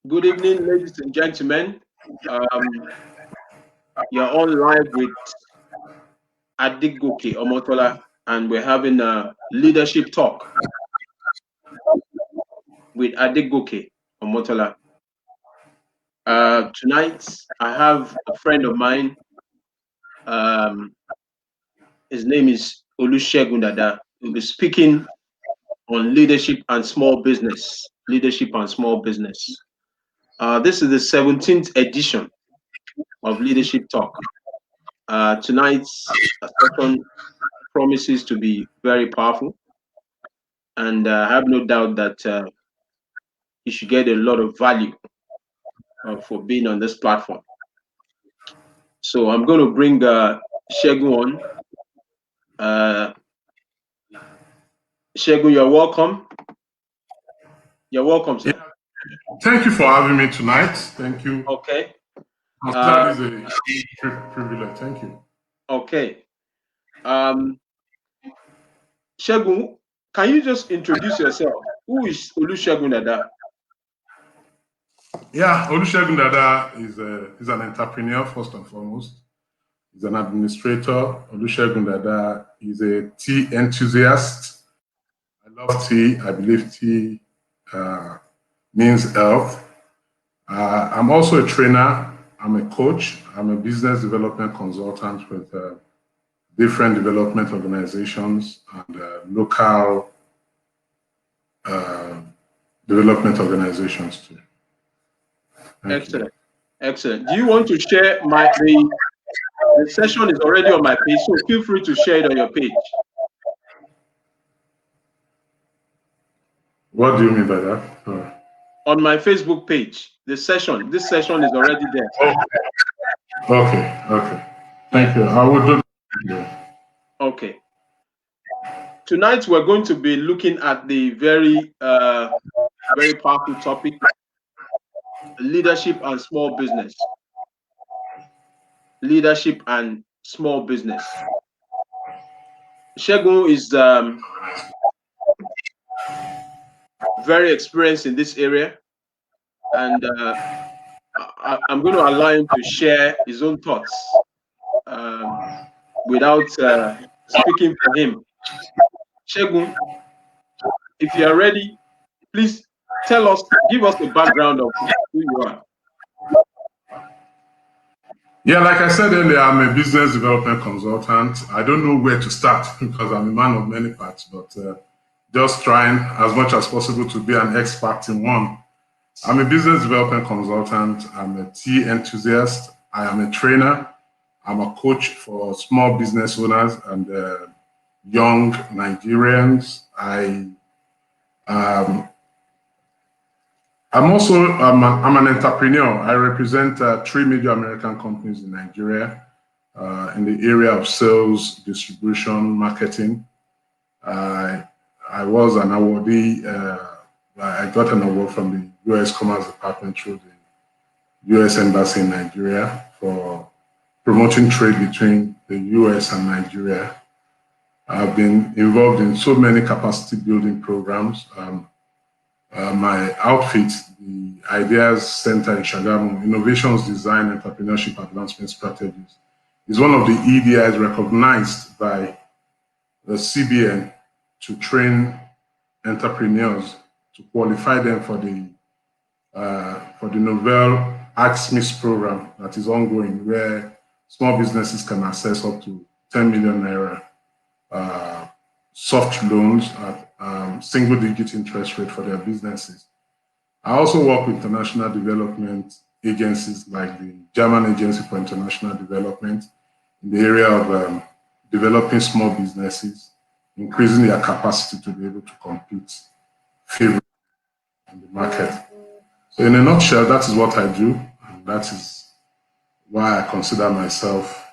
Good evening, ladies and gentlemen. You're on live with Adigoke Omotola, and we're having a leadership talk with Adigoke Omotola. Tonight, I have a friend of mine. His name is Olusegun Dada. We'll be speaking on leadership and small business. Leadership and small business. This is the 17th edition of Leadership Talk. Tonight's session promises to be very powerful, and I have no doubt that you should get a lot of value for being on this platform. So I'm going to bring Segun on. Segun, you're welcome. You're welcome, sir. Thank you for having me tonight. Thank you. Okay. That is a privilege. Thank you. Okay. Segun, can you just introduce yourself? Who is Olusegun Dada? Yeah, Olusegun Dada is an entrepreneur first and foremost. He's an administrator. Olusegun Dada is a tea enthusiast. I love tea. I believe tea means health. I'm also a trainer. I'm a coach. I'm a business development consultant with different development organizations and local development organizations too. Excellent. Excellent. Do you want to share the session is already on my page, so feel free to share it on your page. What do you mean by that? Sorry. On my Facebook page, this session is already there. Okay. Thank you. I will do that. Okay. Tonight we're going to be looking at the very powerful topic: leadership and small business. Leadership and small business. Segun is very experienced in this area, and I'm going to allow him to share his own thoughts without speaking for him. Segun, if you are ready, please give us the background of who you are. Yeah, like I said earlier, I'm a business development consultant. I don't know where to start because I'm a man of many parts, but just trying as much as possible to be an expert in one. I'm a business development consultant. I'm a tea enthusiast. I am a trainer. I'm a coach for small business owners and young Nigerians. I'm an entrepreneur. I represent 3 major American companies in Nigeria in the area of sales, distribution, marketing. I was an awardee. I got an award from the U.S. Commerce Department through the U.S. Embassy in Nigeria for promoting trade between the U.S. and Nigeria. I've been involved in so many capacity building programs. My outfit, the Ideas Center in Shagamu, Innovations Design Entrepreneurship Advancement Strategies, is one of the EDIs recognized by the CBN to train entrepreneurs to qualify them for the Novel Ask Miss program that is ongoing, where small businesses can access up to 10 million naira soft loans at single-digit interest rate for their businesses. I also work with international development agencies like the German Agency for International Development in the area of developing small businesses, increasing their capacity to be able to compete favorably in the market. So in a nutshell, that is what I do, and that is why I consider myself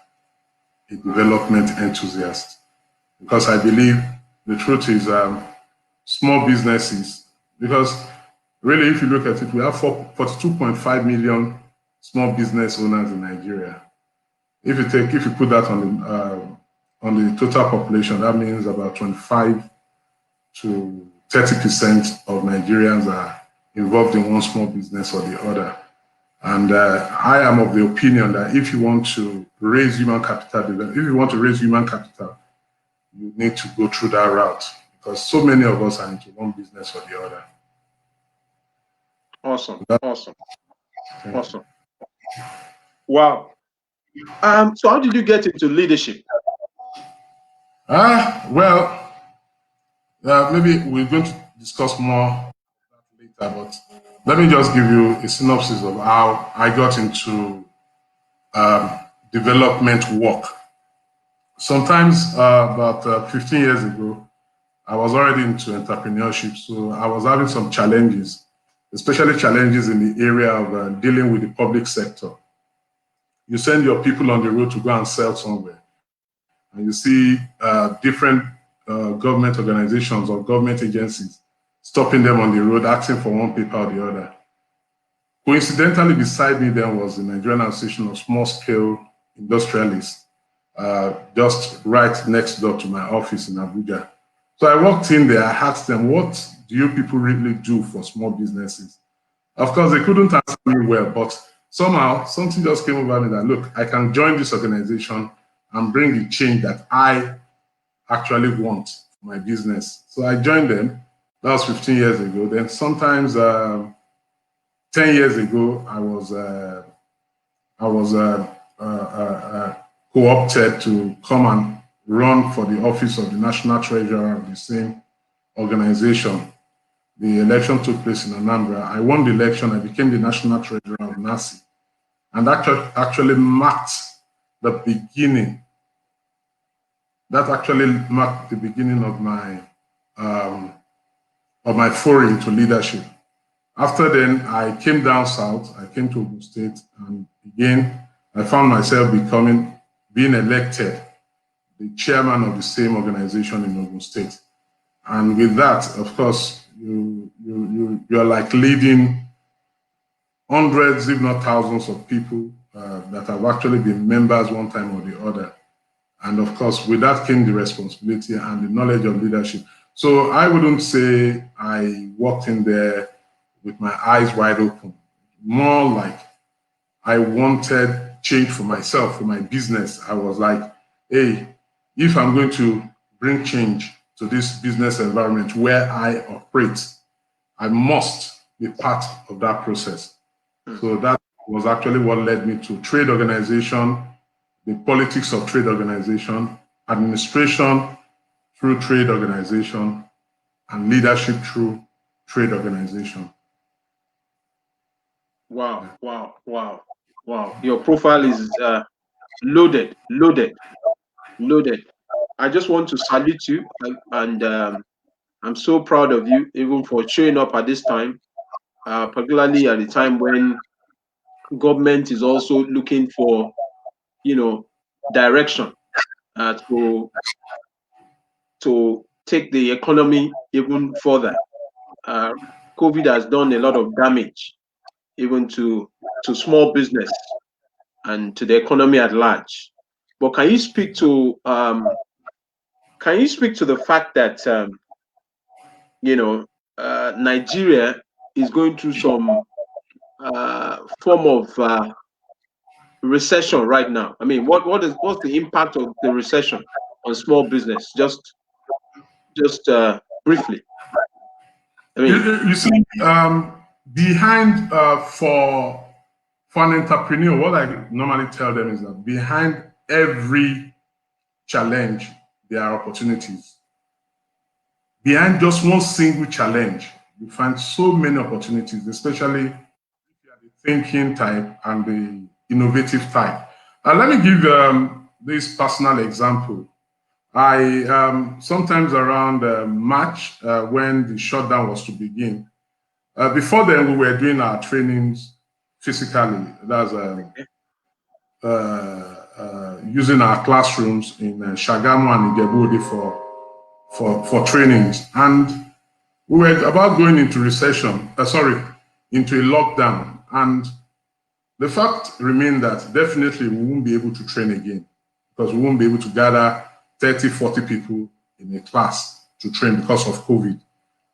a development enthusiast, because I believe the truth is small businesses, because really if you look at it, we have 42.5 million small business owners in Nigeria. If you put that on the total population, that means about 25 to 30% of Nigerians are involved in one small business or the other. And I am of the opinion that if you want to raise human capital, you need to go through that route, because so many of us are into one business or the other. Awesome. Awesome. Awesome. Wow. So how did you get into leadership? Well, maybe we're going to discuss more later, but let me just give you a synopsis of how I got into development work. Sometimes about 15 years ago, I was already into entrepreneurship, so I was having some challenges, especially challenges in the area of dealing with the public sector. You send your people on the road to go and sell somewhere, and you see different government organizations or government agencies stopping them on the road, asking for one paper or the other. Coincidentally, beside me then was the Nigerian Association of Small-Scale Industrialists, just right next door to my office in Abuja. So I walked in there, I asked them, what do you people really do for small businesses? Of course, they couldn't answer me well, but somehow something just came over me that, look, I can join this organization and bring the change that I actually want for my business. So I joined them. That was 15 years ago. Then sometimes 10 years ago, I was co-opted to come and run for the office of the National Treasurer of the same organization. The election took place in Anambra. I won the election. I became the National Treasurer of NASI. And that actually marked the beginning. That actually marked the beginning of my foray into leadership. After then, I came down south. I came to Ogun State, and again, I found myself being elected the chairman of the same organization in Ogun State. And with that, of course, you're like leading hundreds, if not thousands of people that have actually been members one time or the other. And of course, with that came the responsibility and the knowledge of leadership. So I wouldn't say I walked in there with my eyes wide open. More like I wanted change for myself, for my business. I was like, hey, if I'm going to bring change to this business environment where I operate, I must be part of that process. So that was actually what led me to trade organization, the politics of trade organization, administration through trade organization, and leadership through trade organization. Wow, wow, wow, wow. Your profile is loaded, loaded, loaded. I just want to salute you, and I'm so proud of you, even for showing up at this time, particularly at the time when government is also looking for, direction to take the economy even further. COVID has done a lot of damage, even to small business and to the economy at large. But can you speak to the fact that Nigeria is going through some form of recession right now? I mean, what's the impact of the recession on small business? Just briefly. I mean, you see, behind for an entrepreneur, what I normally tell them is that behind every challenge, there are opportunities. Behind just one single challenge, you find so many opportunities, especially if you are the thinking type and the innovative type. Let me give this personal example. I sometimes around March, when the shutdown was to begin, before then we were doing our trainings physically. That's using our classrooms in Shagamu and Ijebu for trainings, and we were about going into into a lockdown, and the fact remained that definitely we won't be able to train again, because we won't be able to gather 30, 40 people in a class to train because of COVID.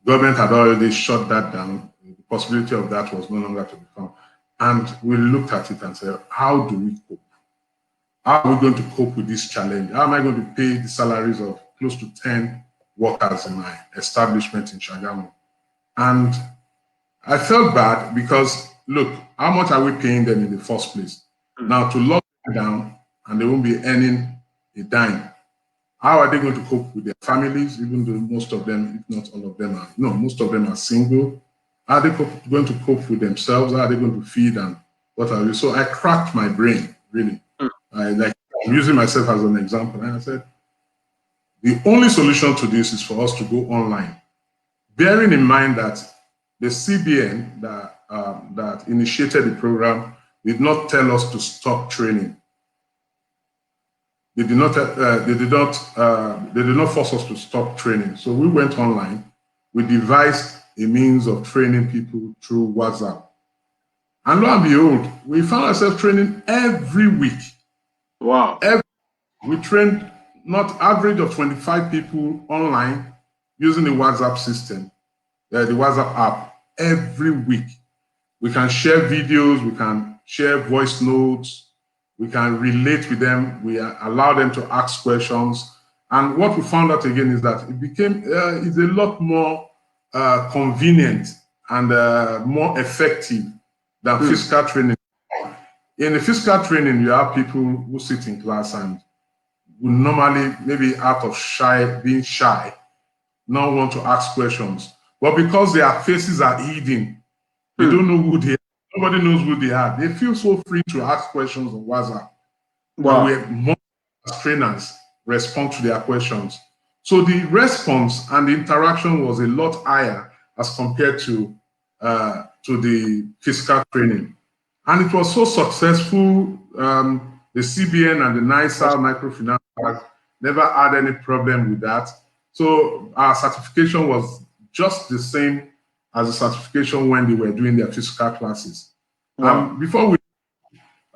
Government had already shut that down. The possibility of that was no longer to become. And we looked at it and said, how do we cope? How are we going to cope with this challenge? How am I going to pay the salaries of close to 10 workers in my establishment in Shagamu? And I felt bad because, look, how much are we paying them in the first place? Now, to lock them down and they won't be earning a dime, how are they going to cope with their families, even though most of them, if not all of them, most of them are single? How are they going to cope with themselves? How are they going to feed and what have you? So I cracked my brain, really. I'm using myself as an example. And I said, the only solution to this is for us to go online. Bearing in mind that the CBN that initiated the program did not tell us to stop training. They did not force us to stop training. So we went online. We devised a means of training people through WhatsApp. And lo and behold, we found ourselves training every week. Wow. We trained not average of 25 people online using the WhatsApp system, the WhatsApp app, every week. We can share videos, we can share voice notes, we can relate with them, we allow them to ask questions. And what we found out again is that it became is a lot more convenient and more effective than physical training. In the physical training, you have people who sit in class and would normally, maybe out of being shy, not want to ask questions. But because their faces are hidden, they don't know who they are. Nobody knows who they are. They feel so free to ask questions on WhatsApp. Wow. And we as trainers respond to their questions. So the response and the interaction was a lot higher as compared to the physical training. And it was so successful. The CBN and the NISA microfinance never had any problem with that. So our certification was just the same as the certification when they were doing their physical classes. Wow. Before we,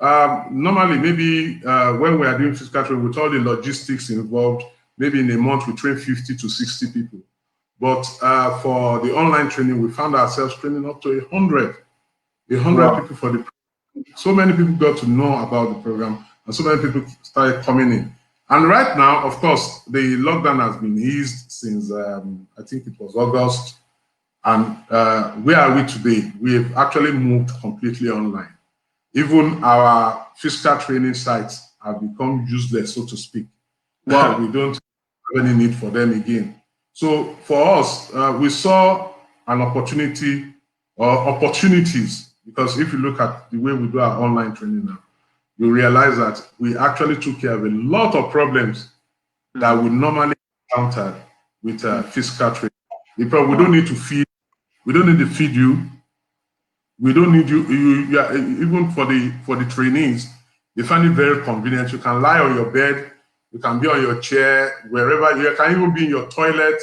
normally maybe when we are doing physical training, with all the logistics involved, maybe in a month we train 50 to 60 people. But for the online training, we found ourselves training up to 100 Wow. people for the program. So many people got to know about the program and so many people started coming in. And right now, of course, the lockdown has been eased since I think it was August. And where are we today? We have actually moved completely online. Even our physical training sites have become useless, so to speak. Wow. We don't have any need for them again. So for us, we saw an opportunity or opportunities, because if you look at the way we do our online training now, you realize that we actually took care of a lot of problems that we normally encountered with physical training. Because we don't need to feed, we don't need to feed you. We don't need you, even for the trainees, they find it very convenient. You can lie on your bed, you can be on your chair, wherever, you can even be in your toilet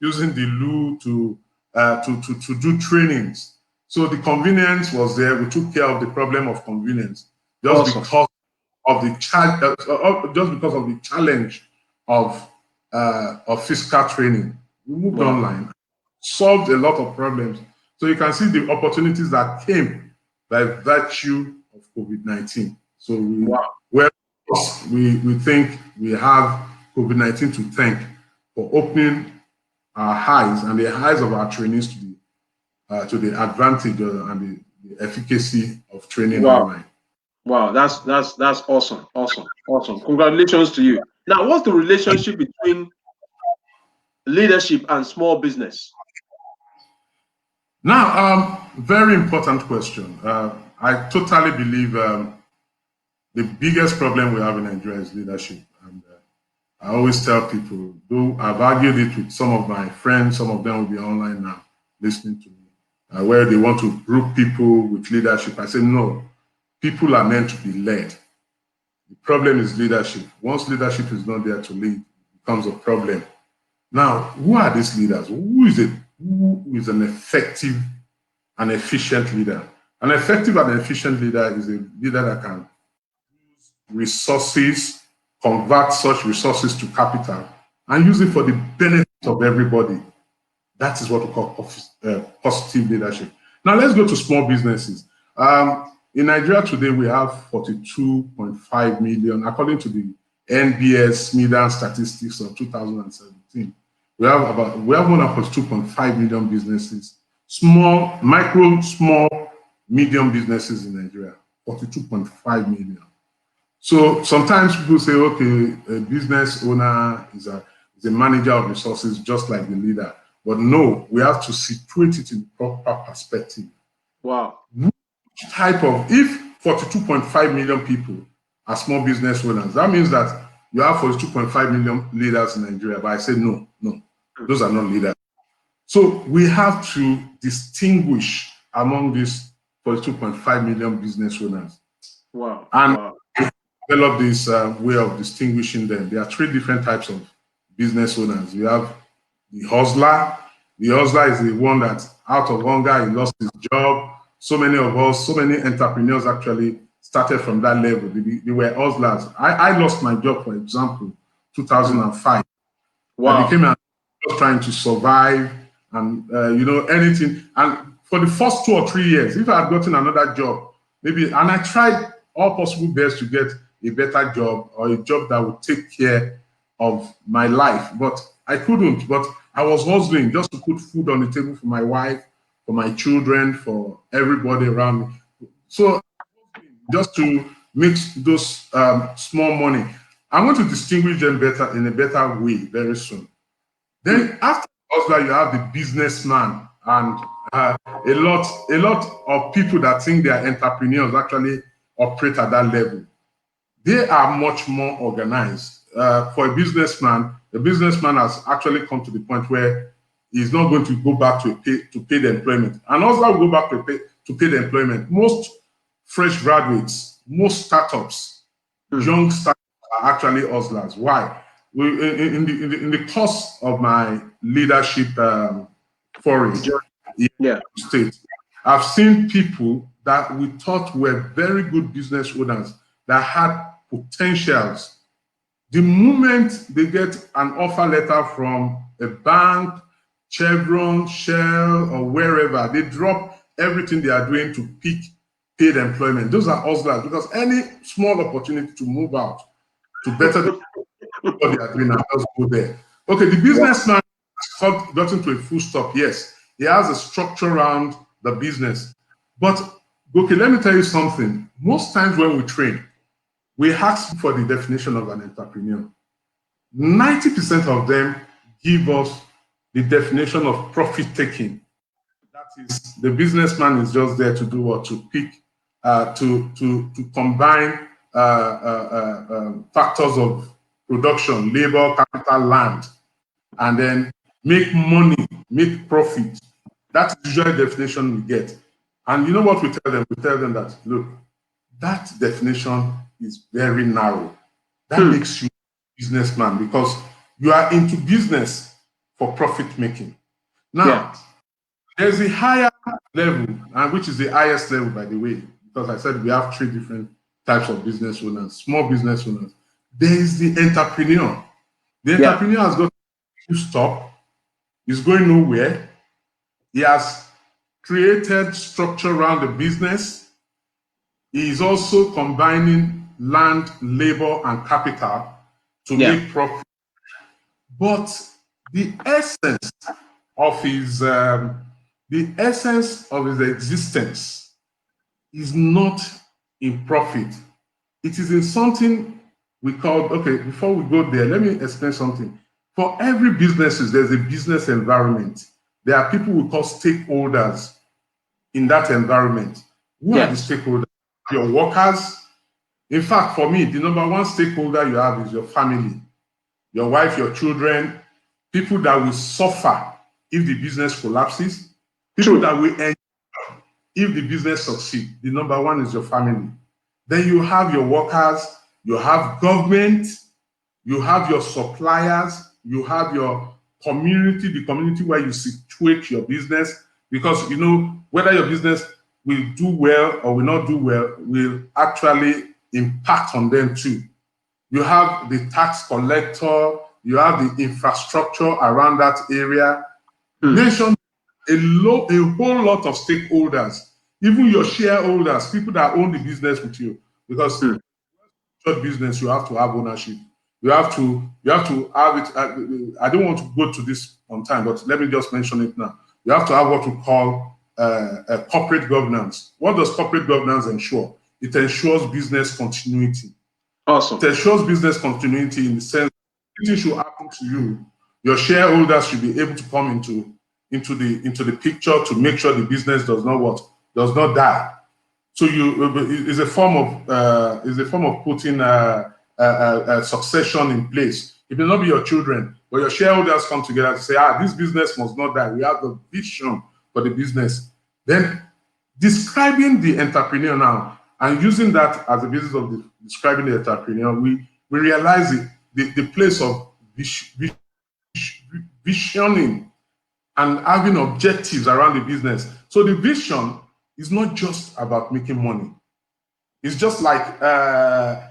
using the loo to do trainings. So the convenience was there. We took care of the problem of convenience just because of the challenge of physical training. We moved online, solved a lot of problems. So you can see the opportunities that came by virtue of COVID-19. So we think we have COVID-19 to thank for opening our eyes and the eyes of our trainees to the advantage and the efficacy of training online. Wow, that's awesome, awesome. Congratulations to you. Now, what's the relationship between leadership and small business? Now, very important question. I totally believe the biggest problem we have in Nigeria is leadership. And I always tell people, though I've argued it with some of my friends, some of them will be online now listening to me, where they want to group people with leadership. I say, no, people are meant to be led. The problem is leadership. Once leadership is not there to lead, it becomes a problem. Now, who are these leaders? Who is an effective and efficient leader? An effective and efficient leader is a leader that can use resources, convert such resources to capital, and use it for the benefit of everybody. That is what we call positive leadership. Now let's go to small businesses. In Nigeria today, we have 42.5 million, according to the NBS median statistics of 2017. We have more than 42.5 million businesses, small, micro, small, medium businesses in Nigeria, 42.5 million. So sometimes people say, okay, a business owner is a manager of resources, just like the leader. But no, we have to situate it in proper perspective. Wow. Which type of, if 42.5 million people are small business owners, that means that you have 42.5 million leaders in Nigeria. But I say no, those are not leaders. So we have to distinguish among these 42.5 million business owners. Wow. And wow. develop this way of distinguishing them. There are three different types of business owners. You have the hustler. The hustler is the one that out of hunger, he lost his job. So many of us, so many entrepreneurs actually started from that level. They were hustlers. I lost my job, for example, 2005. Wow. I became trying to survive and, anything. And for the first 2 or 3 years, if I had gotten another job, maybe, and I tried all possible best to get a better job or a job that would take care of my life, but I couldn't. But I was hustling just to put food on the table for my wife, for my children, for everybody around me. So just to make those small money, I'm going to distinguish them better in a better way very soon. Then after hustler, you have the businessman, and a lot of people that think they are entrepreneurs actually operate at that level. They are much more organized. For a businessman, the businessman has actually come to the point where he's not going to go back to paid employment. And also will go back to paid employment. Most fresh graduates, most startups, young startups are actually hustlers. Why? In the course of my leadership foray in the state, I've seen people that we thought were very good business owners that had potentials. The moment they get an offer letter from a bank, Chevron, Shell, or wherever, they drop everything they are doing to pick paid employment. Those are hustlers, because any small opportunity to move out to better what they are doing, and just go there. Okay, the businessman has gotten to a full stop. Yes, he has a structure around the business. But, okay, let me tell you something. Most times when we train, we ask for the definition of an entrepreneur. 90% of them give us the definition of profit taking. That is, the businessman is just there to do what? To pick, to combine factors of production, labor, capital, land, and then make money, make profit. That's usually the definition we get. And you know what we tell them? We tell them that, look, that definition is very narrow. That makes you a businessman, because you are into business for profit making. Now, there's a higher level, and which is the highest level, by the way, because I said we have three different types of business owners, small business owners. There is the entrepreneur. The entrepreneur has got to stop. He's going nowhere. He has created structure around the business. He is also combining land, labor, and capital to make profit. But the essence of his existence is not in profit. It is in something we call, okay, before we go there, let me explain something. For every business, there's a business environment. There are people we call stakeholders in that environment. Who are the stakeholders? Your workers. In fact, for me, the number one stakeholder you have is your family, your wife, your children, people that will suffer if the business collapses, people that will enjoy if the business succeeds. The number one is your family. Then you have your workers, you have government, you have your suppliers, you have your community, the community where you situate your business, because you know whether your business will do well or will not do well will actually impact on them too. You have the tax collector, you have the infrastructure around that area. Mention a whole lot of stakeholders, even your shareholders, people that own the business with you, because business, you have to have ownership. You have to have it. I don't want to go to this on time, but let me just mention it now. You have to have what we call corporate governance. What does corporate governance ensure? It ensures business continuity. Awesome. It ensures business continuity in the sense that anything should happen to you, your shareholders should be able to come into the picture to make sure the business does not die. So is a form of putting a succession in place. It may not be your children, but your shareholders come together to say, this business must not die. We have the vision for the business. Then describing the entrepreneur now and using that as a basis of describing the entrepreneur, we realize the place of visioning and having objectives around the business. So the vision is not just about making money. It's just like the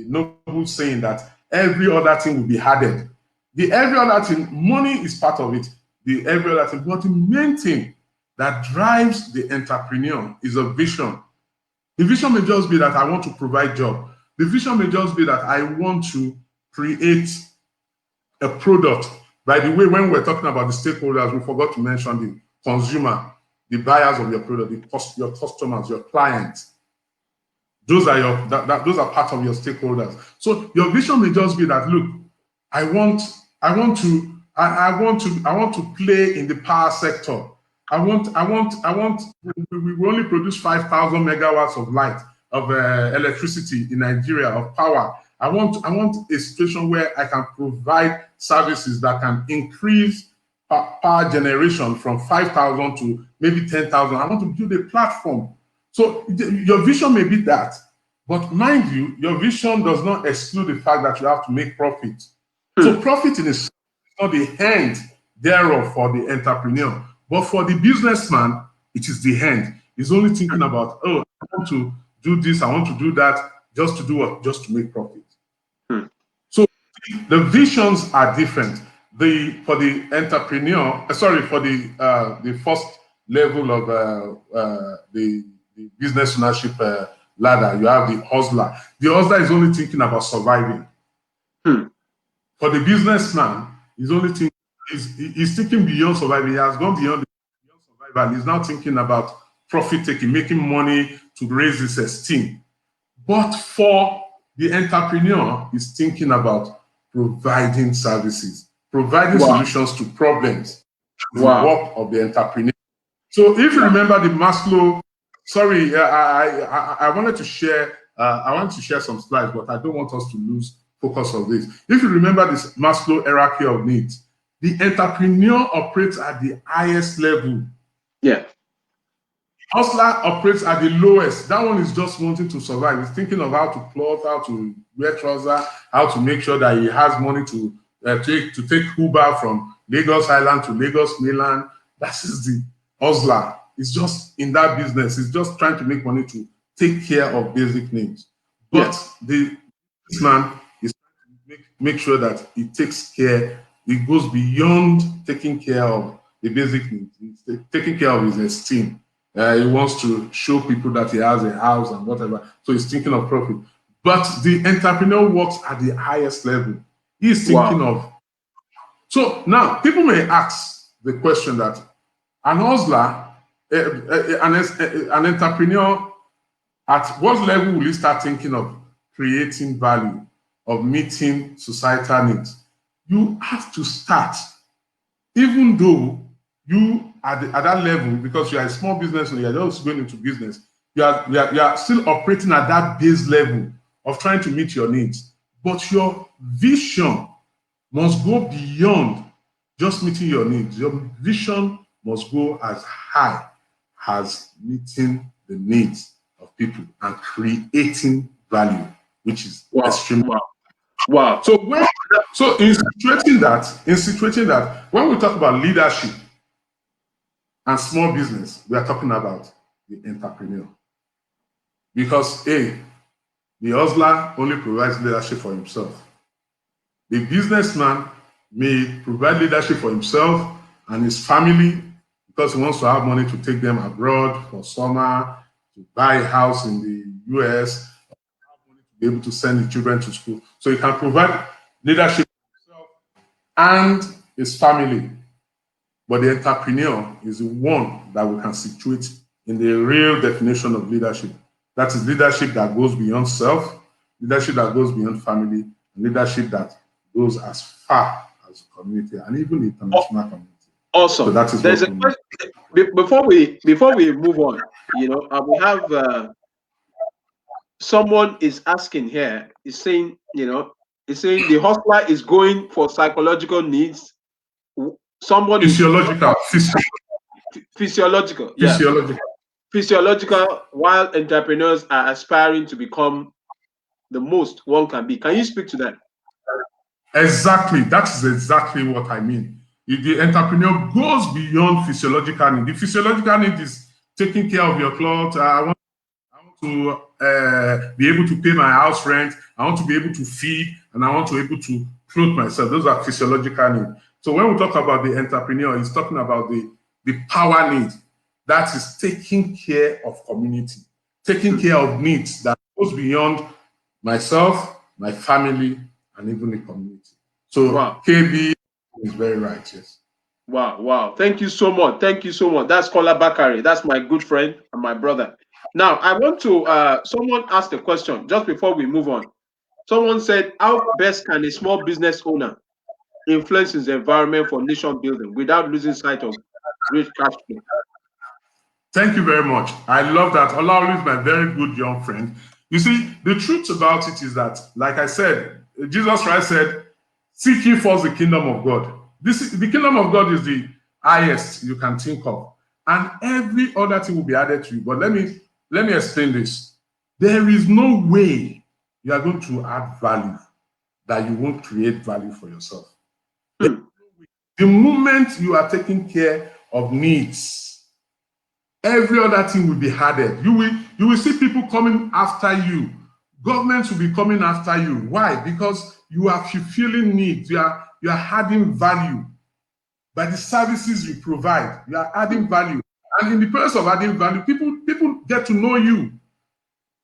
noble saying that every other thing will be added. The every other thing, money is part of it. The every other thing, but the main thing that drives the entrepreneur is a vision. The vision may just be that I want to provide job. The vision may just be that I want to create a product. By the way, when we're talking about the stakeholders, we forgot to mention the consumer, the buyers of your product, your customers, your clients. Those are those are part of your stakeholders. So your vision may just be that, look, I want to play in the power sector. we only produce 5,000 megawatts of light, of electricity in Nigeria, of power. I want a situation where I can provide services that can increase power generation from 5,000 to maybe 10,000. I want to build a platform. So your vision may be that, but mind you, your vision does not exclude the fact that you have to make profit. So profit in is not the end thereof for the entrepreneur, but for the businessman, it is the end. He's only thinking about, oh, I want to do this, I want to do that, just to do what? Just to make profit. So the visions are different. For the entrepreneur, for the first level of the business ownership ladder, you have the hustler. The hustler is only thinking about surviving. For the businessman, he's only thinking, he's thinking beyond surviving. He has gone beyond survival. He's now thinking about profit taking, making money to raise his esteem. But for the entrepreneur, he's thinking about providing services, providing solutions to problems, the work of the entrepreneur. So if you remember the Maslow, sorry, I wanted to share some slides, but I don't want us to lose focus on this. If you remember this Maslow hierarchy of needs, the entrepreneur operates at the highest level. Yeah. Hustler operates at the lowest. That one is just wanting to survive. He's thinking of how to clothe, how to wear trousers, how to make sure that he has money to take Uber from Lagos Island to Lagos mainland. That is the hustler. He's just in that business. He's just trying to make money to take care of basic needs. But the businessman is trying to make sure that he takes care. He goes beyond taking care of the basic needs. He's taking care of his esteem. He wants to show people that he has a house and whatever. So he's thinking of profit. But the entrepreneur works at the highest level. He's thinking of. So now people may ask the question that an hustler, an entrepreneur, at what level will he start thinking of creating value, of meeting societal needs? You have to start, even though you at that level, because you are a small business and you are just going into business, you are still operating at that base level of trying to meet your needs. But your vision must go beyond just meeting your needs. Your vision must go as high as meeting the needs of people and creating value, which is extremely wow. So in situating that, when we talk about leadership and small business, we are talking about the entrepreneur. Because the hustler only provides leadership for himself. The businessman may provide leadership for himself, and his family, because he wants to have money to take them abroad for summer, to buy a house in the US, to be able to send the children to school. So he can provide leadership for himself and his family. But the entrepreneur is the one that we can situate in the real definition of leadership. That is leadership that goes beyond self, leadership that goes beyond family, and leadership that goes as far as the community and even the international community. Awesome. So that is There's a question before we move on. We have someone is asking here. Is saying the hustler is going for psychological needs. Someone physiological, physiological, yeah, physiological. Physiological, while entrepreneurs are aspiring to become the most one can be. Can you speak to that? Exactly. That's exactly what I mean. If the entrepreneur goes beyond physiological need, the physiological need is taking care of your clothes. I want to be able to pay my house rent. I want to be able to feed, and I want to be able to clothe myself. Those are physiological needs. So when we talk about the entrepreneur, he's talking about the power need. That is taking care of community, taking care of needs that goes beyond myself, my family, and even the community. So wow. KB is very right, yes. Wow. Thank you so much. That's Kola Bakari. That's my good friend and my brother. Now, I want to, someone asked a question just before we move on. Someone said, how best can a small business owner influence his environment for nation building without losing sight of rich cash flow? Thank you very much. I love that. Olaolu is my very good young friend. You see, the truth about it is that, like I said, Jesus Christ said, seek ye first the kingdom of God. The kingdom of God is the highest you can think of. And every other thing will be added to you. But let me explain this. There is no way you are going to add value that you won't create value for yourself. The moment you are taking care of needs, every other thing will be added. You will see people coming after you. Governments will be coming after you. Why? Because you are fulfilling needs. You are adding value. By the services you provide, you are adding value. And in the process of adding value, people get to know you.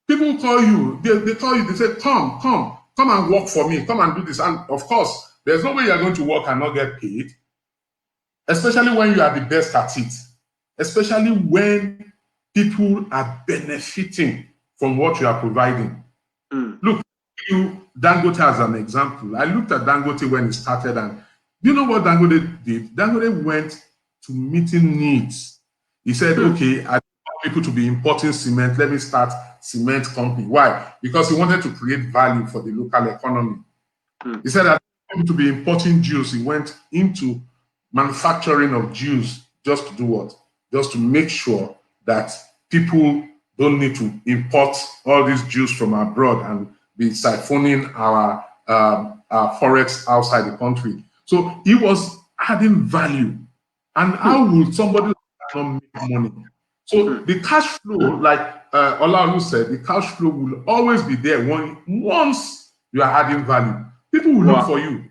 People call you, they call you, they say, come and work for me, come and do this. And of course, there's no way you're going to work and not get paid, especially when you are the best at it, especially when people are benefiting from what you are providing. Look, Dangote as an example. I looked at Dangote when it started, and you know what Dangote did? Dangote went to meeting needs. He said, okay, I want people to be importing cement. Let me start cement company. Why? Because he wanted to create value for the local economy. He said that people to be importing juice. He went into manufacturing of juice just to do what? Just to make sure that people don't need to import all this juice from abroad and be siphoning our forex outside the country. So he was adding value. And how would somebody not make money? So the cash flow, like Olaolu said, the cash flow will always be there once you are adding value. People will look for you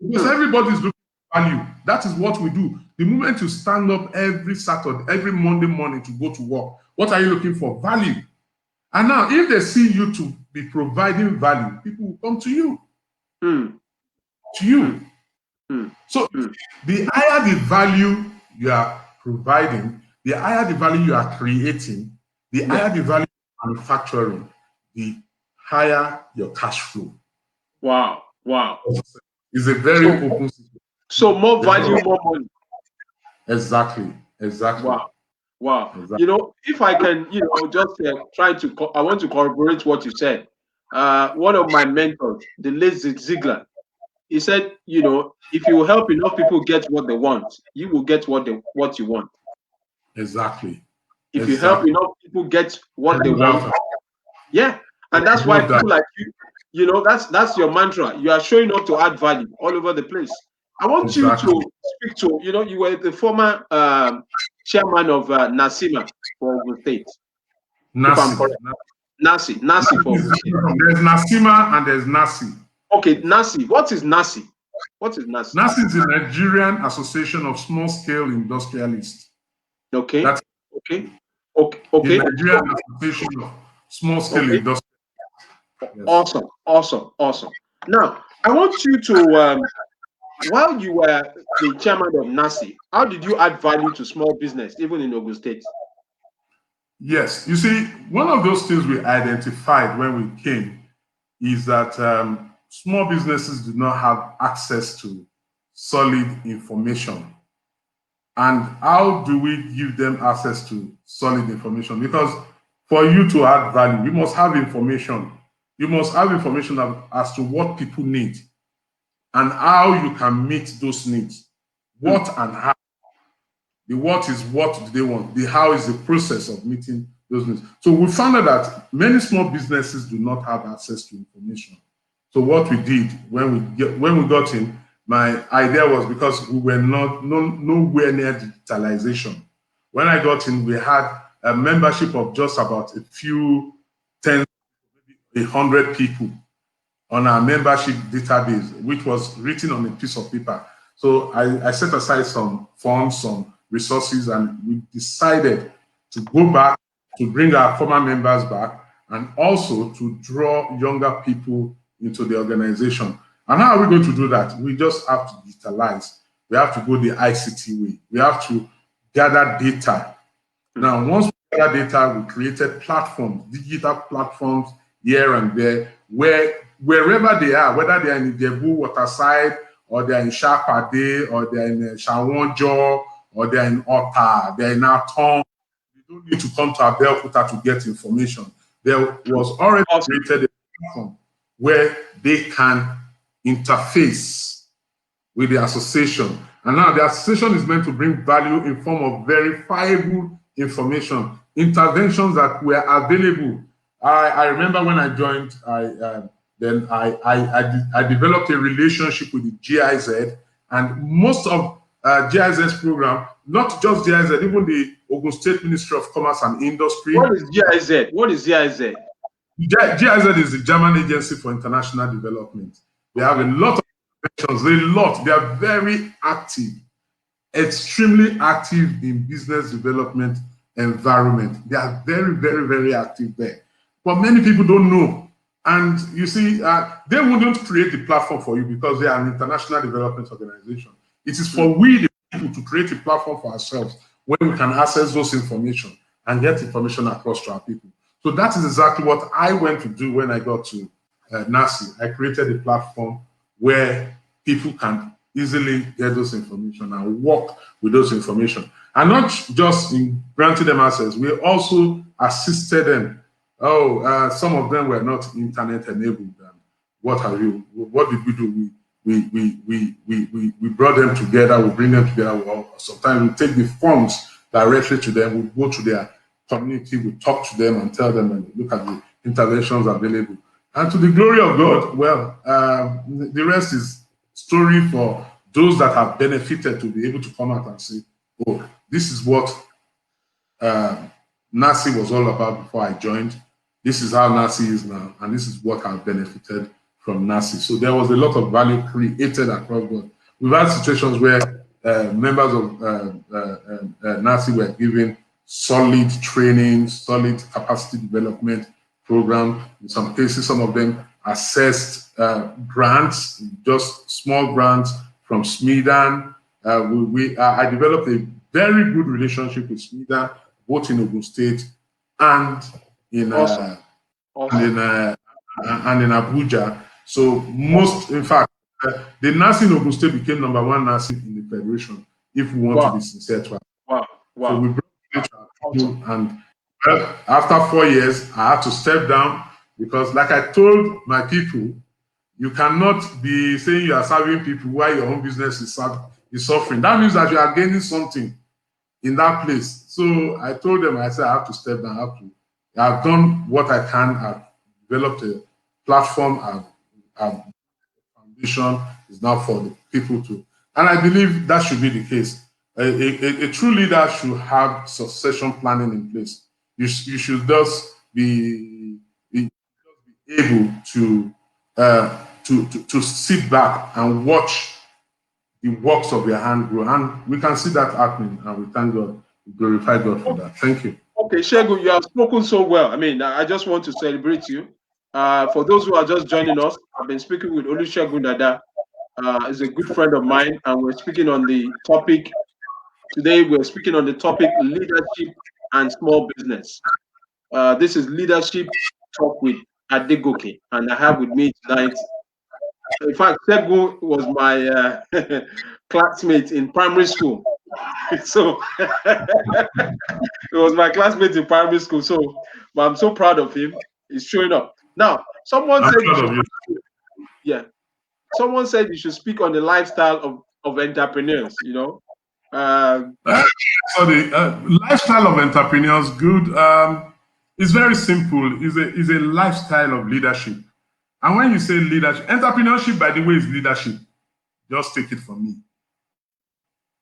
because everybody's looking for value. That is what we do. The moment you stand up every Saturday, every Monday morning to go to work, what are you looking for? Value. And now, if they see you to be providing value, people will come to you. So the higher the value you are providing, the higher the value you are creating, the higher the value you are manufacturing, the higher your cash flow. Wow. It's a very open system. So more value, more money. Exactly. Wow. Exactly. If I can, just I want to corroborate what you said. One of my mentors, the late Zig Ziglar, he said, if you help enough people get what they want, you will get what you want. Exactly. If you help enough people get what they want, and that's why people like you, that's your mantra. You are showing up to add value all over the place. I want you to speak to, you were the former chairman of NASIMA for Ogun State. Nasi for Ogun State. There's NASIMA and there's NASI. Okay, NASI. What is NASI? What is NASI? NASI is the Nigerian Association of Small Scale Industrialists. Okay. That's okay. Okay. Okay. the Nigerian Association of Small Scale Okay. Industrialists. Yes. Awesome. Awesome. Awesome. Now, I want you to, while you were the chairman of NASI, how did you add value to small business, even in Ogun State? Yes. You see, one of those things we identified when we came is that small businesses do not have access to solid information. And how do we give them access to solid information? Because for you to add value, you must have information. You must have information as to what people need and how you can meet those needs. What and how. The what is what do they want. The how is the process of meeting those needs. So we found out that many small businesses do not have access to information. So what we did when we got in, my idea was, because we were nowhere near digitalization. When I got in, we had a membership of just about a few tens, maybe 100 people on our membership database, which was written on a piece of paper. So I set aside some funds, some resources, and we decided to go back to bring our former members back and also to draw younger people into the organization. And how are we going to do that? We just have to digitalize. We have to go the ICT way. We have to gather data. Now, once we gather data, we created platforms, digital platforms here and there, where wherever they are, whether they are in the Ijebu Waterside, or they're in Shapade, or they're in Shawonjo, or they're in Ota, they're in Aton, you don't need to come to Abeokuta to get information. There was already created a platform where they can interface with the association. And now the association is meant to bring value in form of verifiable information, interventions that were available. I remember when I joined, I developed a relationship with the GIZ, and most of GIZ's program, not just GIZ, even the Ogun State Ministry of Commerce and Industry. What is GIZ? What is GIZ? GIZ is the German Agency for International Development. They have a lot of interventions, They are very active, extremely active in business development environment. They are very, very, very active there. But many people don't know. And you see, they wouldn't create the platform for you because they are an international development organization. It is for we, the people, to create a platform for ourselves where we can access those information and get information across to our people. So that is exactly what I went to do when I got to NASI. I created a platform where people can easily get those information and work with those information. And not just in granting them access, we also assisted them. Some of them were not internet enabled. What did we do? We brought them together, we bring them together. Sometimes we take the funds directly to them, we go to their community, we talk to them and tell them and look at the interventions available. And to the glory of God, well, the rest is story for those that have benefited to be able to come out and say, oh, this is what NASI was all about before I joined. This is how NASI is now, and this is what I've benefited from NASI. So there was a lot of value created across board. We've had situations where members of NASI were given solid training, solid capacity development program. In some cases, some of them assessed grants, just small grants from SMEDAN. I developed a very good relationship with SMEDAN, both in Ogun State and in Awesome. and in Abuja. So in fact, the NASI in Ogun State became #1 NASI in the federation. If we want to be sincere to Wow. So we brought it to our people, and after 4 years, I had to step down because, like I told my people, you cannot be saying you are serving people while your own business is suffering. That means that you are gaining something in that place. So I told them, I said, I have to step down. I've done what I can. I've developed a platform. I've foundation is now for the people to, and I believe that should be the case. A true leader should have succession planning in place. You should just be able to to sit back and watch the works of your hand grow. And we can see that happening, and we thank God, we glorify God for that. Thank you. Okay, Shegun, you have spoken so well. I mean, I just want to celebrate you. For those who are just joining us, I've been speaking with Olusegun Dada. Is a good friend of mine, and we're speaking on the topic today. We're speaking on the topic leadership and small business. This is Leadership Talk with Adegoke, and I have with me tonight. In fact, Shegun was my classmate in primary school. So it was my classmate in primary school. So, but I'm so proud of him. He's showing up. Now, someone I'm said proud of you. yeah. Someone said you should speak on the lifestyle of entrepreneurs, So the lifestyle of entrepreneurs, good. It's very simple. Is a lifestyle of leadership. And when you say leadership, entrepreneurship, by the way, is leadership. Just take it from me.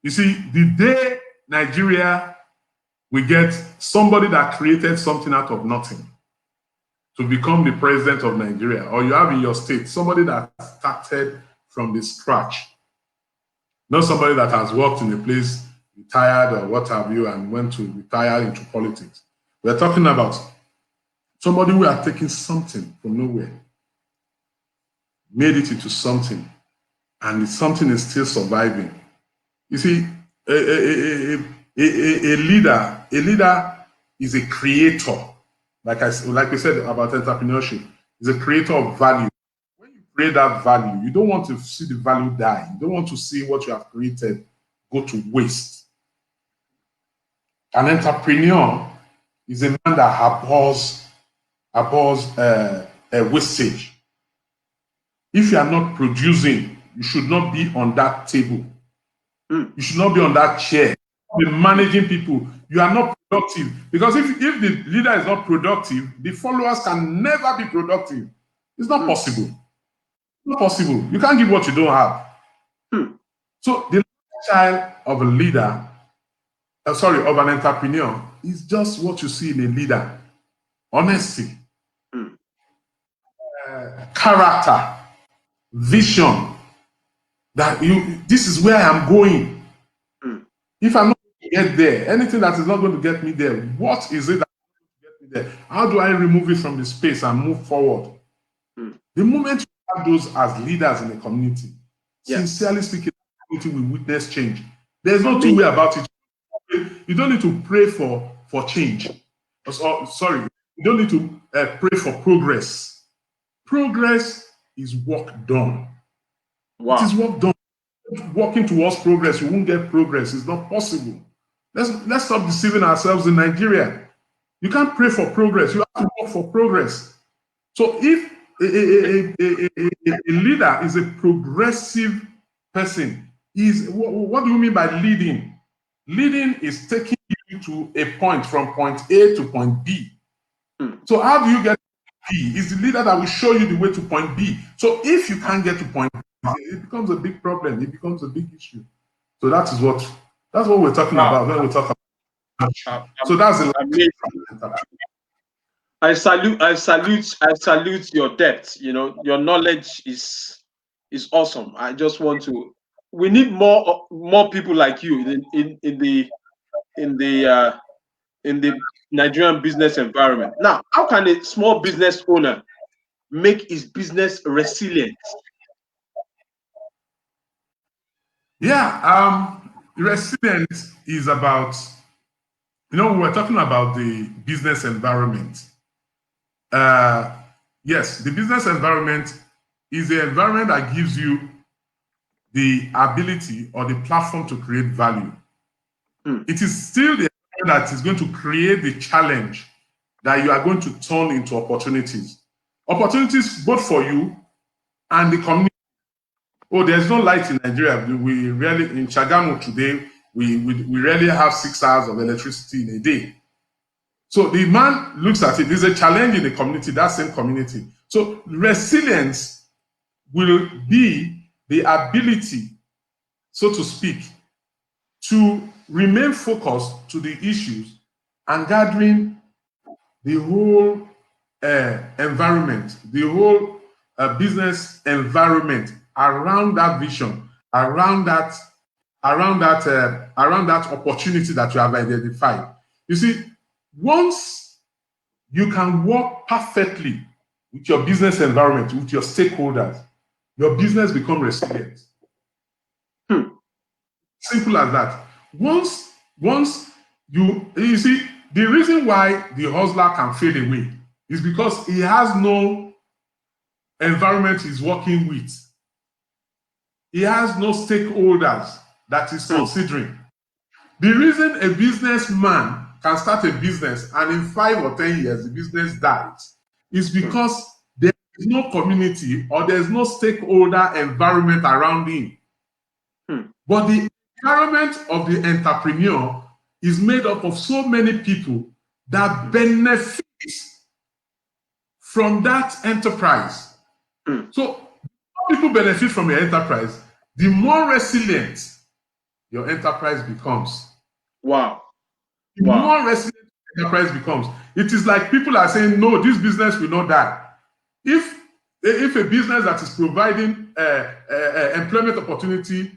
You see, the day Nigeria we get somebody that created something out of nothing to become the president of Nigeria, or you have in your state somebody that started from the scratch, not somebody that has worked in a place, retired or what have you, and went to retire into politics. We're talking about somebody who had taken something from nowhere, made it into something, and something is still surviving. You see, a leader is a creator. Like we said about entrepreneurship, is a creator of value. When you create that value, you don't want to see the value die. You don't want to see what you have created go to waste. An entrepreneur is a man that abhors wastage. If you are not producing, you should not be on that table. You should not be on that chair. Be managing people. You are not productive. Because if the leader is not productive, the followers can never be productive. It's not possible. It's not possible. You can't give what you don't have. So the lifestyle of a leader, of an entrepreneur, is just what you see in a leader. Honesty, character, vision. That this is where I'm going. If I'm not going to get there, anything that is not going to get me there, what is it that is going to get me there? How do I remove it from the space and move forward? The moment you have those as leaders in a community, sincerely speaking, the community will witness change. There's no two way about it. You don't need to pray for change. Sorry, you don't need to pray for progress. Progress is work done. Wow. It is work done. Working towards progress, you won't get progress. It's not possible. Let's stop deceiving ourselves in Nigeria. You can't pray for progress. You have to work for progress. So if a leader is a progressive person, what do you mean by leading? Leading is taking you to a point from point A to point B. So how do you get to B? It's the leader that will show you the way to point B. So if you can't get to point B, it becomes a big problem. It becomes a big issue. So that's what we're talking about when we talk about. So that's the. I salute your depth. Your knowledge is awesome. I just want to. We need more people like you in the Nigerian business environment. Now, how can a small business owner make his business resilient? Yeah, resilience is about, we're talking about the business environment. Yes, the business environment is the environment that gives you the ability or the platform to create value. It is still the environment that is going to create the challenge that you are going to turn into opportunities. Opportunities both for you and the community. Oh, there's no light in Nigeria. We really, in Chagamu today, we rarely have 6 hours of electricity in a day. So the man looks at it. There's a challenge in the community, that same community. So resilience will be the ability, so to speak, to remain focused to the issues and gathering the whole environment, the whole business environment around that vision, around that opportunity that you have identified. You see, once you can work perfectly with your business environment, with your stakeholders, your business becomes resilient. Simple as that. Once you see, the reason why the hustler can fade away is because he has no environment he's working with. He has no stakeholders that he's considering. The reason a businessman can start a business and in 5 or 10 years the business dies is because there is no community or there's no stakeholder environment around him. But the environment of the entrepreneur is made up of so many people that benefit from that enterprise. So people benefit from your enterprise, the more resilient your enterprise becomes. Wow. The more resilient the enterprise becomes. It is like people are saying, no, this business will not die. If a business that is providing employment opportunities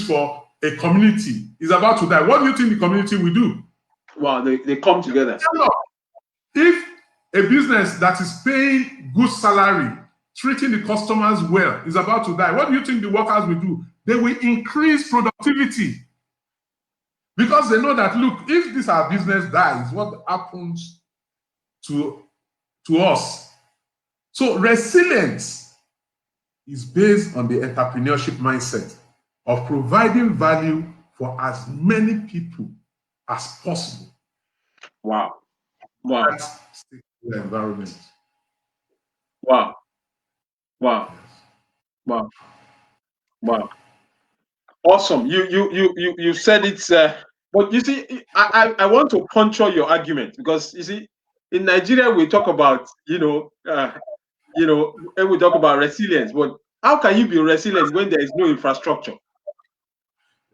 for a community is about to die, what do you think the community will do? Wow, they come together. If a business that is paying good salary, treating the customers well, is about to die, what do you think the workers will do? They will increase productivity. Because they know that, look, if this our business dies, what happens to us? So resilience is based on the entrepreneurship mindset of providing value for as many people as possible. Wow. That's the environment. Wow. Awesome. You said it's but you see, I want to puncture your argument, because you see, in Nigeria we talk about and we talk about resilience, but how can you be resilient when there is no infrastructure?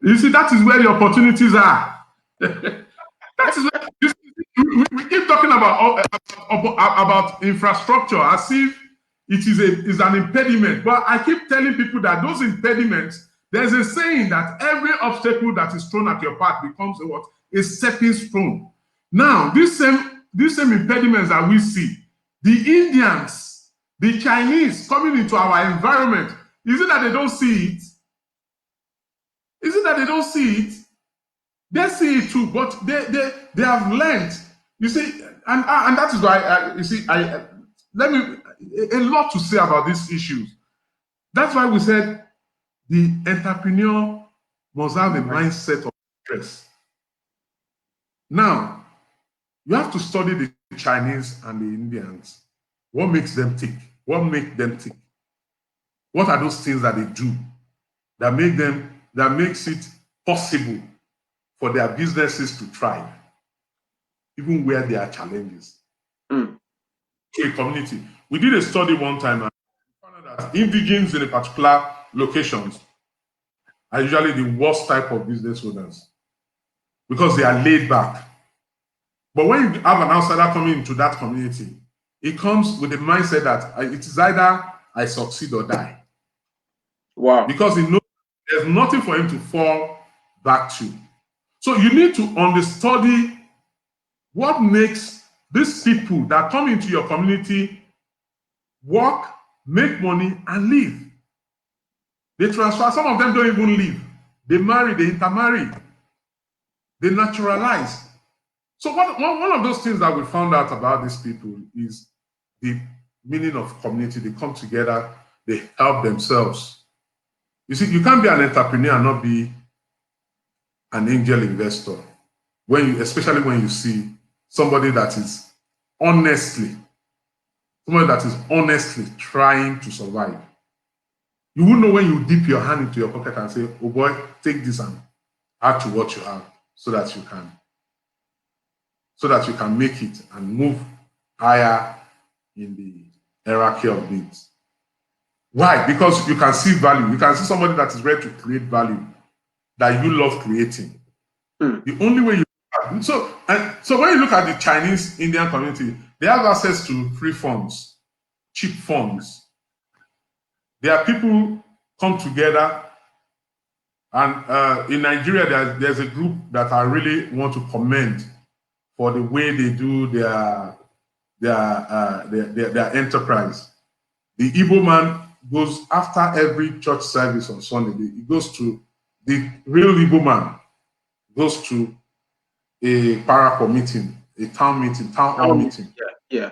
You see, that is where the opportunities are. That is where we keep talking about infrastructure as if it is an impediment. But I keep telling people that those impediments, there's a saying that every obstacle that is thrown at your path becomes a stepping stone. Now, these same impediments that we see, the Indians, the Chinese coming into our environment, is it that they don't see it? Is it that they don't see it? They see it too, but they have learned. You see, and that is why a lot to say about these issues. That's why we said the entrepreneur must have a mindset of stress. Now, you have to study the Chinese and the Indians. What makes them tick? What makes them tick? What are those things that they do that makes it possible for their businesses to thrive, even where there are challenges? To a community. We did a study one time and found out that indigenes in a particular locations are usually the worst type of business owners because they are laid back. But when you have an outsider coming into that community, it comes with the mindset that it is either I succeed or die. Wow. Because he knows there's nothing for him to fall back to. So you need to understudy what makes these people that come into your community work, make money, and live. They transfer. Some of them don't even live. They marry, they intermarry, they naturalize. So one of those things that we found out about these people is the meaning of community. They come together, they help themselves. You see, you can't be an entrepreneur and not be an angel investor. Especially when you see somebody that is honestly trying to survive. You will know when you dip your hand into your pocket and say, oh boy, take this and add to what you have so that you can make it and move higher in the hierarchy of needs. Why? Because you can see value. You can see somebody that is ready to create value that you love creating. The only way so when you look at the Chinese Indian community, they have access to free funds, cheap funds. There are people come together, and in Nigeria, there's a group that I really want to commend for the way they do their enterprise. The Igbo man goes after every church service on Sunday. He goes to the real Igbo man goes to a parapor meeting, a town meeting, town hall meeting. Yeah.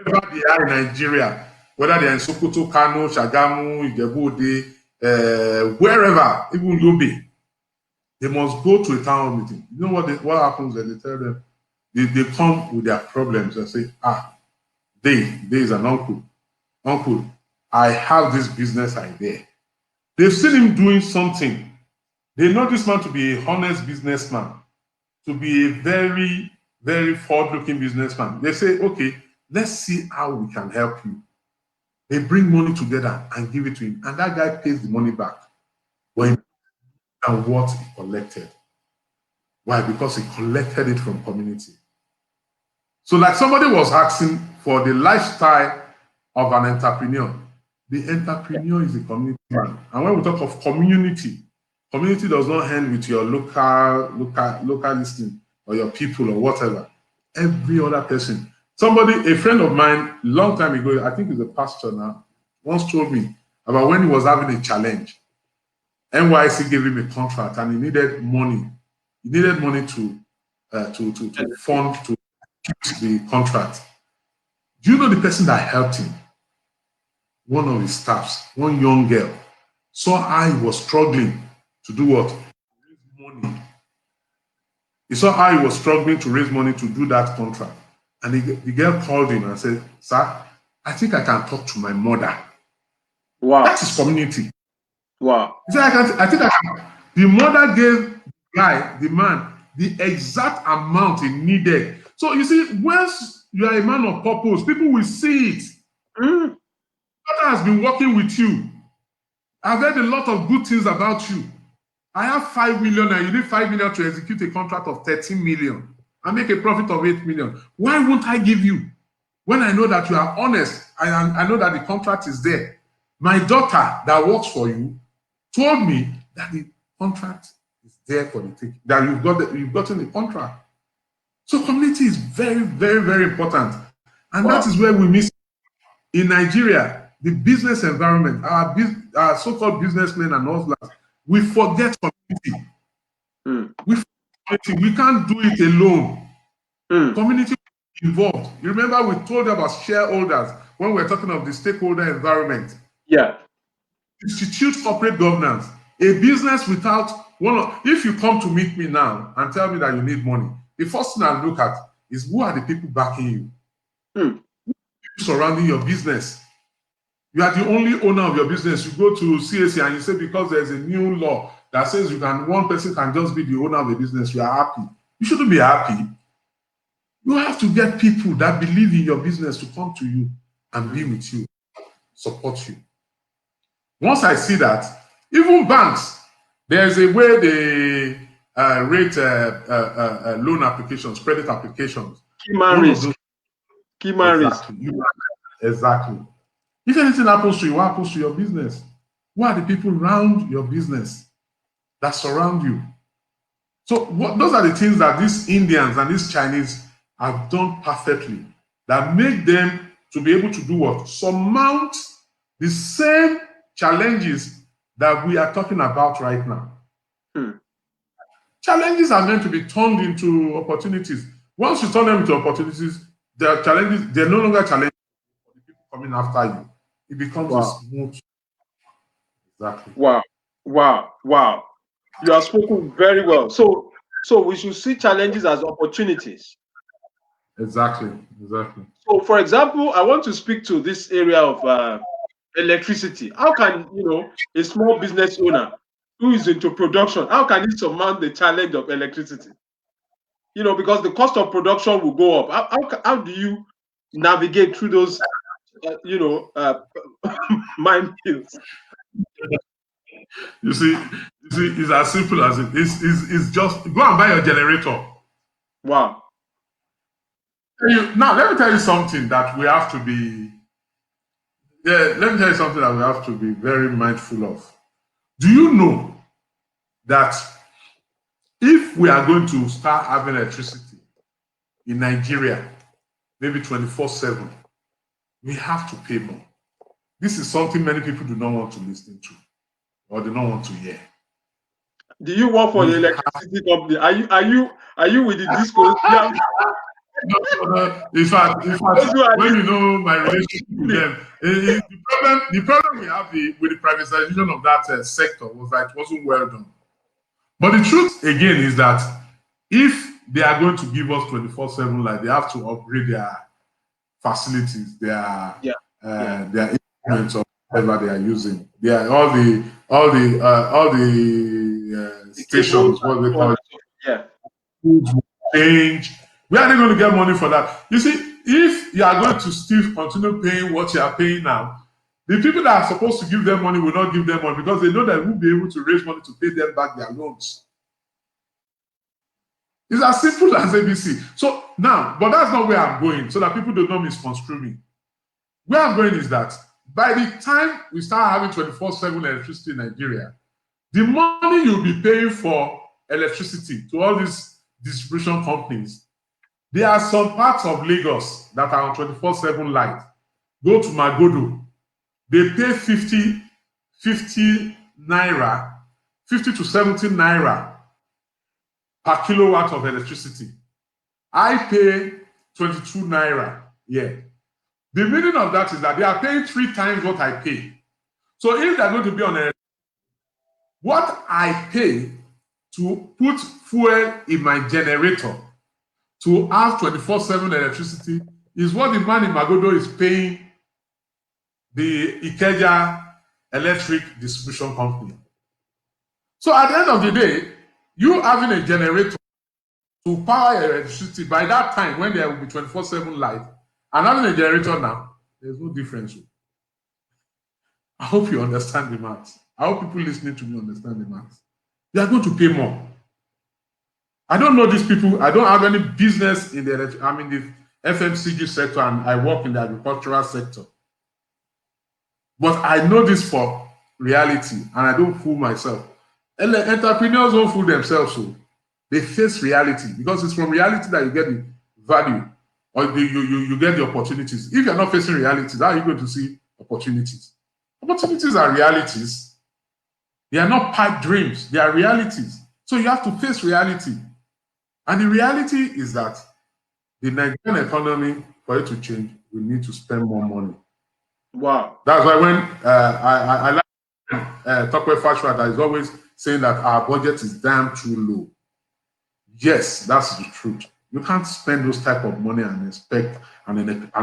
Wherever they are in Nigeria, whether they're in Sokoto, Kano, Shagamu, Ijebu-Ode, wherever, even Yobe, they must go to a town hall meeting. You know what happens when they tell them? They come with their problems and say, there is an uncle. Uncle, I have this business idea. They've seen him doing something. They know this man to be a honest businessman, to be a very, very forward-looking businessman. They say, okay, let's see how we can help you. They bring money together and give it to him, and that guy pays the money back when and what he collected. Why? Because he collected it from community. So like somebody was asking for the lifestyle of an entrepreneur. The entrepreneur is a community man. And when we talk of community, community does not end with your local listing or your people or whatever. Every other person. Somebody, a friend of mine, long time ago, I think he's a pastor now, once told me about when he was having a challenge. NYC gave him a contract and he needed money. He needed money to fund to keep the contract. Do you know the person that helped him? One of his staffs, one young girl, saw how he was struggling to do what? Raise money. He saw how he was struggling to raise money to do that contract. And the girl called him and said, sir, I think I can talk to my mother. Wow. That is community. Wow. He said, I think I can. The mother gave the man, the exact amount he needed. So you see, once you are a man of purpose, people will see it. God has been working with you. I've heard a lot of good things about you. I have 5 million and you need 5 million to execute a contract of 13 million and make a profit of 8 million. Why won't I give you? When I know that you are honest, I know that the contract is there. My daughter that works for you told me that the contract is there for the take, that you've gotten the contract. So community is very, very, very important. And that is where we miss in Nigeria. The business environment, our so-called businessmen and hustlers, we forget community. We forget community. We can't do it alone. Community involved. You remember we told you about shareholders when we were talking of the stakeholder environment. Yeah. Institute corporate governance. A business without if you come to meet me now and tell me that you need money, the first thing I look at is who are the people backing you? Who are the people surrounding your business? You are the only owner of your business. You go to CAC and you say because there's a new law that says one person can just be the owner of a business, you are happy. You shouldn't be happy. You have to get people that believe in your business to come to you and be with you, support you. Once I see that, even banks, there's a way they rate loan applications, credit applications. Key man risk. Exactly. If anything happens to you, what happens to your business? Who are the people around your business that surround you? So those are the things that these Indians and these Chinese have done perfectly that make them to be able to do what? Surmount the same challenges that we are talking about right now. Challenges are meant to be turned into opportunities. Once you turn them into opportunities, they're no longer challenges for the people coming after you. It becomes a smooth. Exactly. Wow. You have spoken very well. So we should see challenges as opportunities. Exactly. So, for example, I want to speak to this area of electricity. How can a small business owner who is into production, how can he surmount the challenge of electricity? Because the cost of production will go up. How do you navigate through those minefields? You see, it's as simple as it is. It's just go and buy your generator. Wow. Now, let me tell you something that we have to be. Yeah, let me tell you something that we have to be very mindful of. Do you know that if we are going to start having electricity in Nigeria, maybe 24/7, we have to pay more? This is something many people do not want to listen to or do not want to hear. Do you work for We the electricity company? Are you with the discos? Yeah, in fact, those who are when you know my relationship with listening. them, the problem we have with the privatization of that sector was that it wasn't well done. But the truth again is that if they are going to give us 24/7 light, they have to upgrade their facilities, Yeah, yeah. their instruments or whatever they are using. They are all the The cables stations, and what they so on call and so forth. Yeah. it, change. Where are they going to get money for that? You see, if you are going to still continue paying what you are paying now, the people that are supposed to give them money will not give them money because they know that we will be able to raise money to pay them back their loans. It's as simple as ABC. So now, but that's not where I'm going, so that people do not misconstrue me. Where I'm going is that by the time we start having 24/7 electricity in Nigeria, the money you'll be paying for electricity to all these distribution companies, there are some parts of Lagos that are on 24/7 light. Go to Magodo, they pay 50 naira, 50 to 70 naira per kilowatt of electricity. I pay 22 naira. Yeah. The meaning of that is that they are paying 3 times what I pay. So if they're going to be on a, what I pay to put fuel in my generator to have 24/7 electricity is what the man in Magodo is paying the Ikeja electric distribution company. So at the end of the day, you having a generator to power your electricity, by that time when there will be 24/7 light, and having a generator now, there's no difference. I hope you understand the math. I hope people listening to me understand the math. You are going to pay more. I don't know these people. I don't have any business in I'm in the FMCG sector and I work in the agricultural sector. But I know this for reality and I don't fool myself. Entrepreneurs don't fool themselves. So they face reality because it's from reality that you get the value or you get the opportunities. If you're not facing realities, how are you going to see opportunities? Opportunities are realities. They are not pipe dreams. They are realities. So you have to face reality. And the reality is that the Nigerian economy, for it to change, we need to spend more money. Wow. That's why when I like Tokwe Fashwa that is always saying that our budget is damn too low. Yes, that's the truth. You can't spend those type of money and expect an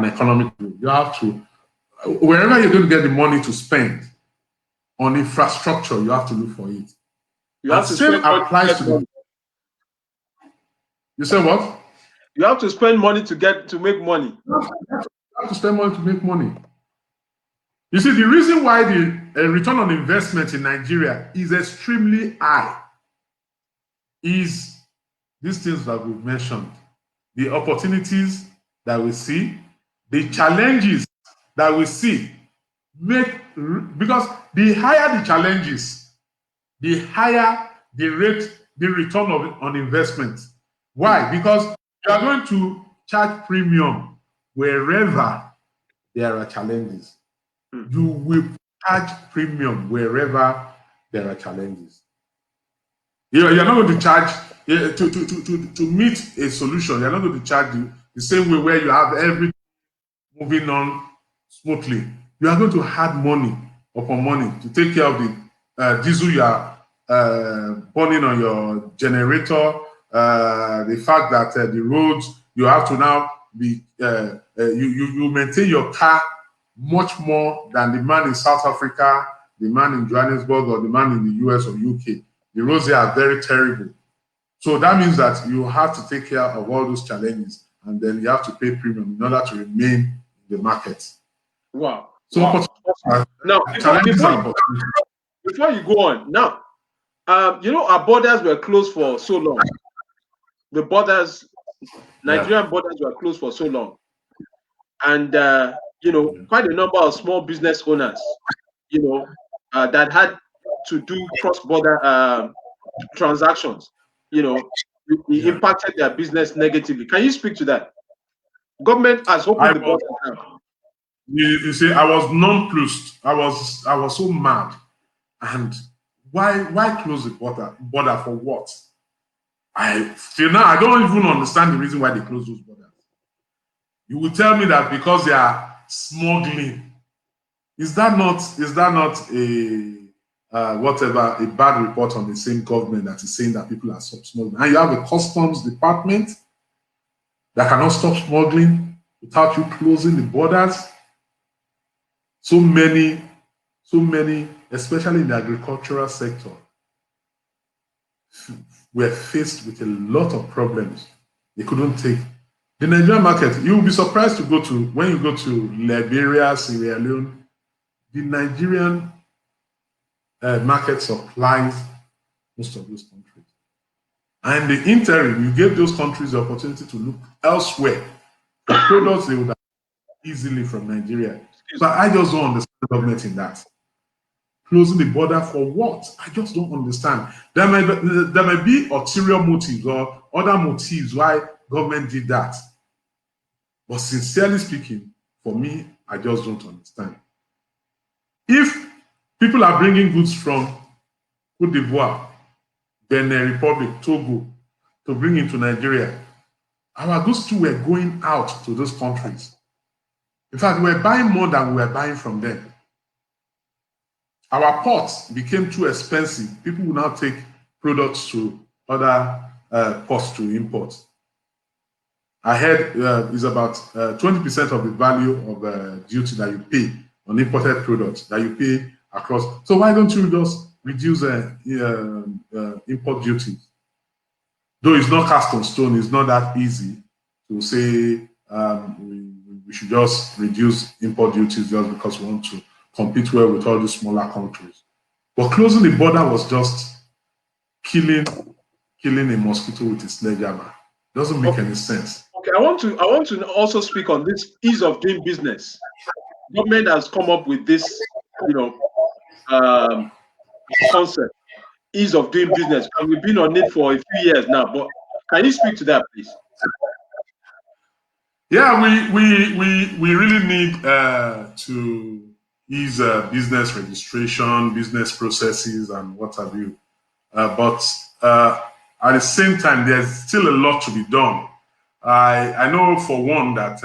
economic growth. You have to, wherever you're going to get the money to spend on infrastructure, you have to look for it. You And have to same spend money to applies get to money. the. You say what? You have to spend money to make money. You have to spend money to make money. You see, the reason why the return on investment in Nigeria is extremely high is these things that we've mentioned, the opportunities that we see, the challenges that we see, because the higher the challenges, the higher the rate, the return on investment. Why? Because you are going to charge premium wherever there are challenges. You will charge premium wherever there are challenges. You're not going to charge to meet a solution. You're not going to charge the same way where you have everything moving on smoothly. You are going to add money upon money to take care of the diesel you are burning on your generator. The fact that the roads you have to now be you maintain your car much more than the man in South Africa, the man in Johannesburg, or the man in the US or UK. The roads there are very terrible. So that means that you have to take care of all those challenges and then you have to pay premium in order to remain in the market. Wow. So Wow. Now, before you go on, now, our borders were closed for so long. The Nigerian borders were closed for so long. And quite a number of small business owners, that had to do cross-border transactions. It Yeah. impacted their business negatively. Can you speak to that? Government has I opened the was, border now. you see, I was nonplussed. I was so mad. And why close the border for what? I till now I don't even understand the reason why they close those borders. You will tell me that because they are smuggling. Is that not a whatever a bad report on the same government that is saying that people are smuggling? And you have a customs department that cannot stop smuggling without you closing the borders. So many, especially in the agricultural sector, were faced with a lot of problems. They couldn't take the Nigerian market. You will be surprised to go to when you go to Liberia, Sierra Leone. The Nigerian market supplies most of those countries. And in the interim, you gave those countries the opportunity to look elsewhere for products they would have easily from Nigeria. So I just don't understand the government in that. Closing the border for what? I just don't understand. There may be ulterior motives or other motives why government did that. But sincerely speaking, for me, I just don't understand. If people are bringing goods from Cote d'Ivoire, Benin Republic, Togo, to bring into Nigeria, our goods too were going out to those countries. In fact, we were buying more than we were buying from them. Our ports became too expensive. People will now take products to other ports to import. I heard is about 20% of the value of duty that you pay on imported products that you pay across. So why don't you just reduce import duties? Though it's not cast on stone, it's not that easy to say we should just reduce import duties just because we want to compete well with all these smaller countries. But closing the border was just killing a mosquito with a sledgehammer. Doesn't make any sense. Okay, I want to also speak on this ease of doing business. Government has come up with this, concept, ease of doing business, and we've been on it for a few years now. But can you speak to that, please? Yeah, we really need to ease business registration, business processes, and what have you. But at the same time, there's still a lot to be done. I know for one that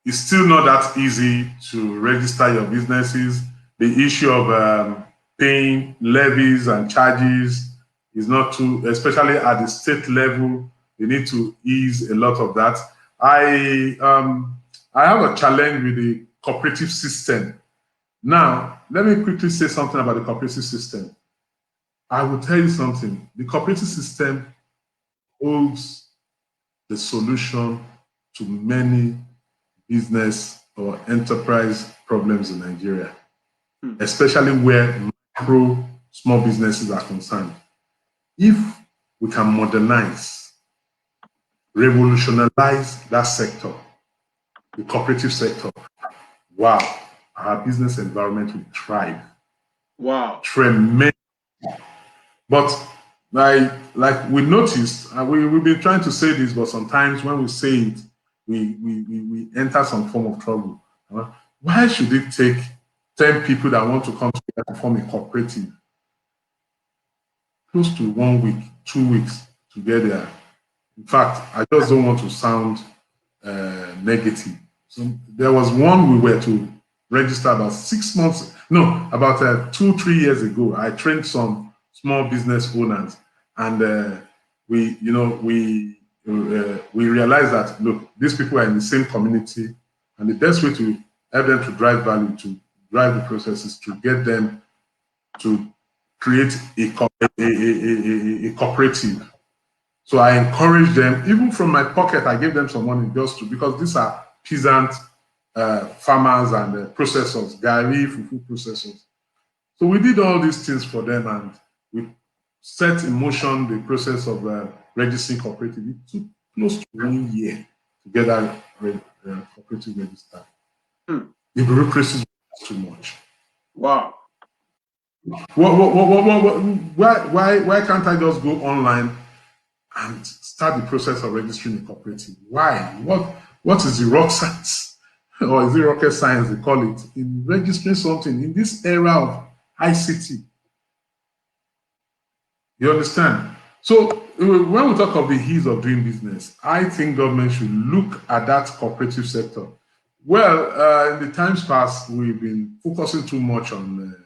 it's still not that easy to register your businesses. The issue of paying levies and charges is not too, especially at the state level. They need to ease a lot of that. I have a challenge with the cooperative system. Now, let me quickly say something about the cooperative system. I will tell you something. The cooperative system holds the solution to many business or enterprise problems in Nigeria, especially where micro, small businesses are concerned. If we can modernize, revolutionize that sector, the cooperative sector, wow, our business environment will thrive. Wow. Tremendous. But like we noticed, we've been trying to say this, but sometimes when we say it, we enter some form of trouble. Why should it take 10 people that want to come together to form a cooperative close to 1 week, 2 weeks to get there? In fact, I just don't want to sound negative. So there was one we were to register about 6 months, no, about 2-3 years ago. I trained some small business owners, and we realized that, look, these people are in the same community, and the best way to help them to drive value, to drive the process, is to get them to create a cooperative. So I encourage them, even from my pocket, I gave them some money just to, because these are peasant farmers and processors, gari, fufu processors. So we did all these things for them, and we set in motion the process of registering cooperative. It took close to 1 year to get that cooperative register. Hmm. The bureaucracy is too much. Wow. Why can't I just go online and start the process of registering a cooperative? Why? What is the rock science, or is it rocket science they call it, in registering something in this era of ICT? You understand? So when we talk of the ease of doing business, I think government should look at that cooperative sector. Well, in the times past, we've been focusing too much on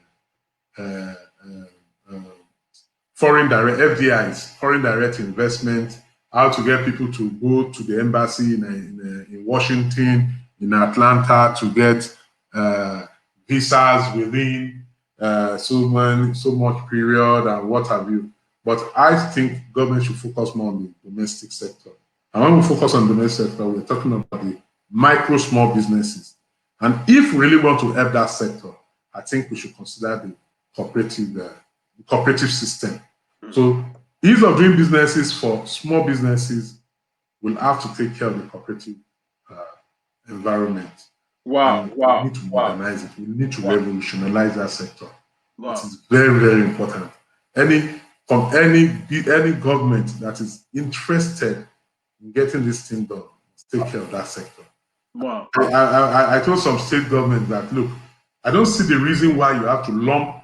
foreign direct FDIs, foreign direct investment, how to get people to go to the embassy in Washington, in Atlanta, to get visas within so much period and what have you. But I think government should focus more on the domestic sector. And when we focus on the domestic sector, we're talking about the micro, small businesses. And if we really want to help that sector, I think we should consider the cooperative system. So ease of doing businesses for small businesses will have to take care of the cooperative environment. Wow. And Wow. we need to modernize it. We need to revolutionize that sector. Wow. It is very, very important. Any government that is interested in getting this thing done, take care of that sector. Wow. I told some state government that, look, I don't see the reason why you have to lump.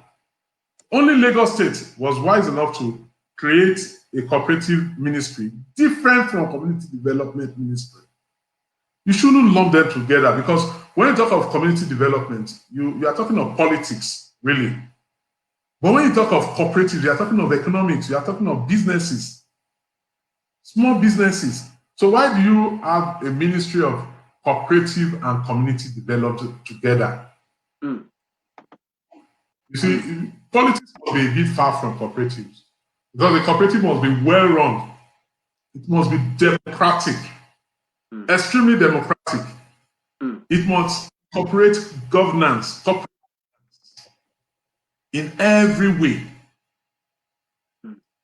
Only Lagos State was wise enough to create a cooperative ministry different from community development ministry. You shouldn't lump them together, because when you talk of community development, you are talking of politics, really. But when you talk of cooperatives, you are talking of economics, you are talking of businesses, small businesses. So why do you have a ministry of cooperative and community development together? Mm. You see, politics must be a bit far from cooperatives, because the cooperative must be well run. It must be democratic, extremely democratic. It must incorporate governance in every way.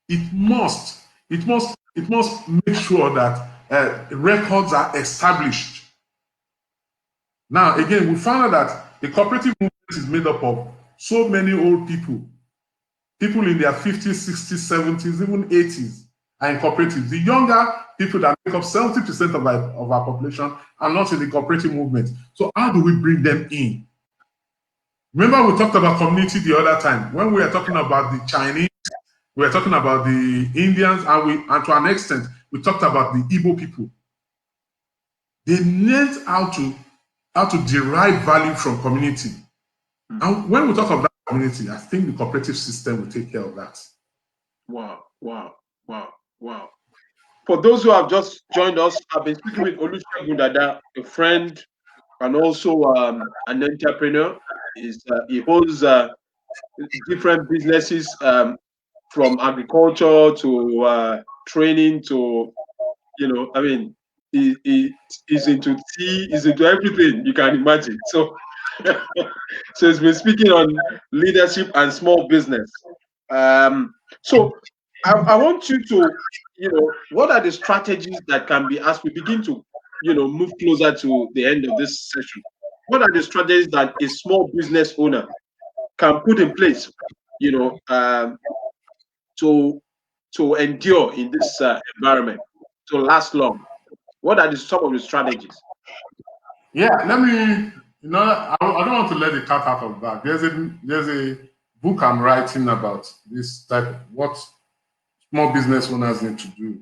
It must make sure that records are established. Now, again, we found out that the cooperative movement is made up of so many old people in their 50s, 60s, 70s, even 80s are in cooperatives. The younger people that make up 70% of our population are not in the cooperative movement. So how do we bring them in? Remember, we talked about community the other time when we were talking about the Chinese, we were talking about the Indians, and to an extent, we talked about the Igbo people. They learned how to derive value from community. And when we talk about that community, I think the cooperative system will take care of that. Wow, wow, wow, wow. For those who have just joined us, I've been speaking with Olusegun Dada, a friend and also an entrepreneur. He holds different businesses, from agriculture to training to, I mean, he's into tea, he's into everything you can imagine. So, so he's been speaking on leadership and small business. So I want you to, what are the strategies that can be, as we begin to, move closer to the end of this session? What are the strategies that a small business owner can put in place, to endure in this environment, to last long? What are some of the strategies? Yeah, let me. I don't want to let the cat out of the bag. There's a book I'm writing about this type, what small business owners need to do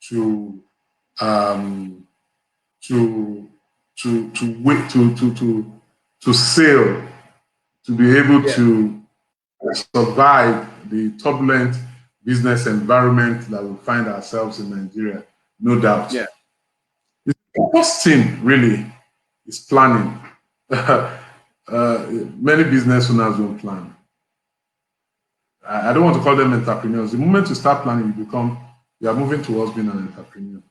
to sail, to be able to survive the turbulent business environment that we find ourselves in Nigeria, no doubt. Yeah. The first thing really is planning. Many business owners don't plan. I don't want to call them entrepreneurs. The moment you start planning, you are moving towards being an entrepreneur.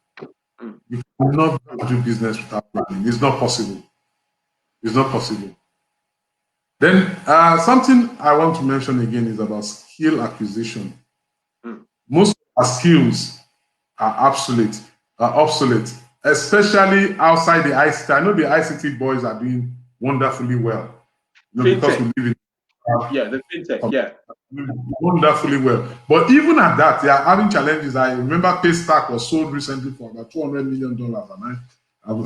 You cannot do business without planning. It's not possible. It's not possible. Then something I want to mention again is about skill acquisition. Most of our skills are obsolete. especially outside the ICT. I know the ICT boys are doing wonderfully well, because we Fintech. live in Yeah, the fintech. Yeah. wonderfully well. But even at that, they are having challenges. I remember Paystack was sold recently for about $200 million,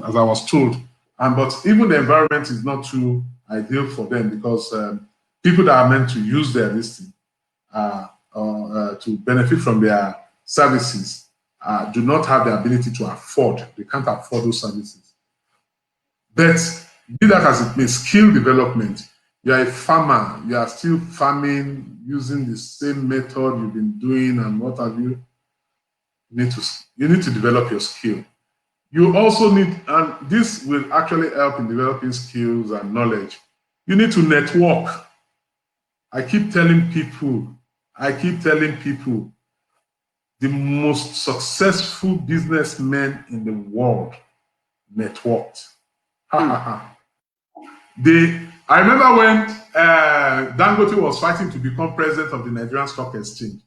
as I was told. But even the environment is not too ideal for them, because people that are meant to use their listing to benefit from their services do not have the ability to afford. They can't afford those services. But be that as it may, skill development. You are a farmer, you are still farming using the same method you've been doing, and what have you. You need to develop your skill. You also need, and this will actually help in developing skills and knowledge. You need to network. I keep telling people, the most successful businessmen in the world networked. I remember when Dangote was fighting to become president of the Nigerian Stock Exchange,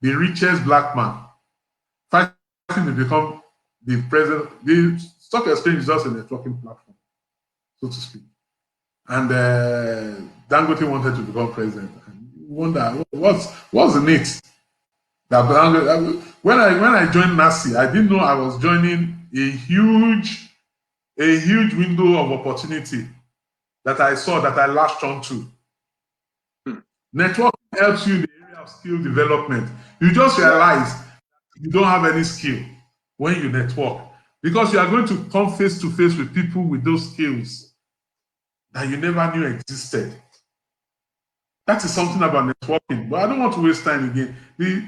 the richest black man, fighting to become the president. The stock exchange is just a networking platform, so to speak. And Dangote wanted to become president. And you wonder what's the need? That when I joined NASI, I didn't know I was joining a huge window of opportunity that I saw, that I latched onto. Network helps you in the area of skill development. You just realize you don't have any skill when you network, because you are going to come face to face with people with those skills that you never knew existed. That is something about networking. But I don't want to waste time again. Very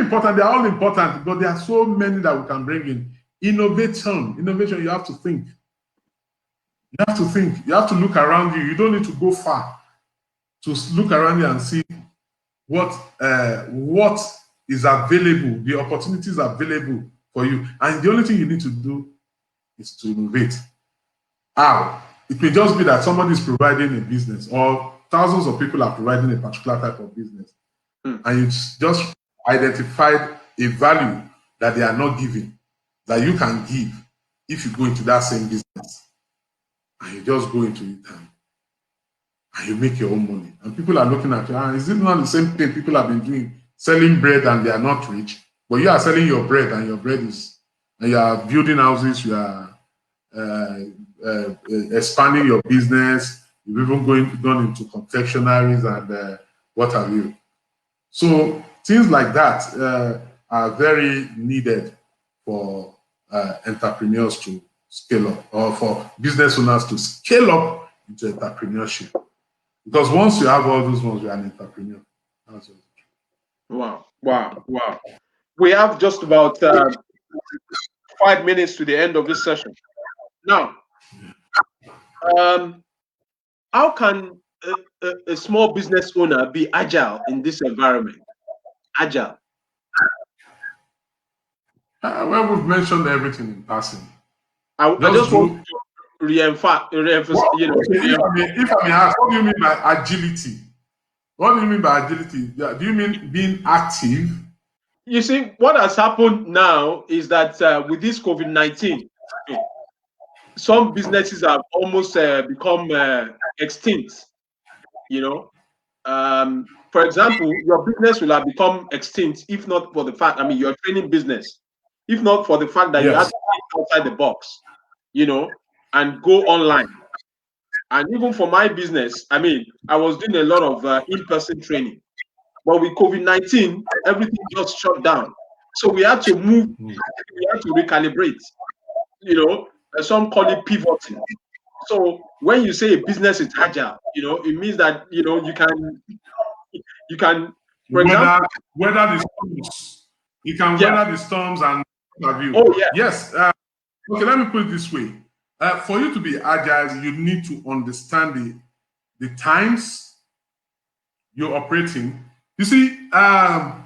important, they are all important, but there are so many that we can bring in. Innovation, you have to think. You have to think. You have to look around you. You don't need to go far to look around you and see what is available, the opportunities available for you. And the only thing you need to do is to innovate. How? It may just be that somebody is providing a business, or thousands of people are providing a particular type of business. And you just identified a value that they are not giving, that you can give if you go into that same business. And you just go into it and you make your own money. And people are looking at you, is it not the same thing people have been doing, selling bread and they are not rich? But you are selling your bread, and your bread is, and you are building houses, you are expanding your business, you've even gone into confectionaries and what have you. So things like that are very needed for entrepreneurs to scale up, or for business owners to scale up into entrepreneurship. Because once you have all those ones, you're an entrepreneur. That's all. Wow. We have just about 5 minutes to the end of this session. Now, how can a small business owner be agile in this environment? Agile. Well, we've mentioned everything in passing. I just want to re-emphasize. If I may ask, what do you mean by agility? What do you mean by agility? Do you mean being active? You see, what has happened now is that with this COVID-19, some businesses have almost become extinct. For example, your business will have become extinct if not for the fact, your training business, if not for the fact that you have to think outside the box, and go online. And even for my business, I was doing a lot of in-person training, but with COVID-19, everything just shut down. So we had to move, we had to recalibrate, some call it pivoting. So when you say a business is agile, it means that, you can, for example, weather the storms. You can weather the storms and what have you. Oh, yeah. Yes. Okay, let me put it this way. For you to be agile, you need to understand the times you're operating. You see, by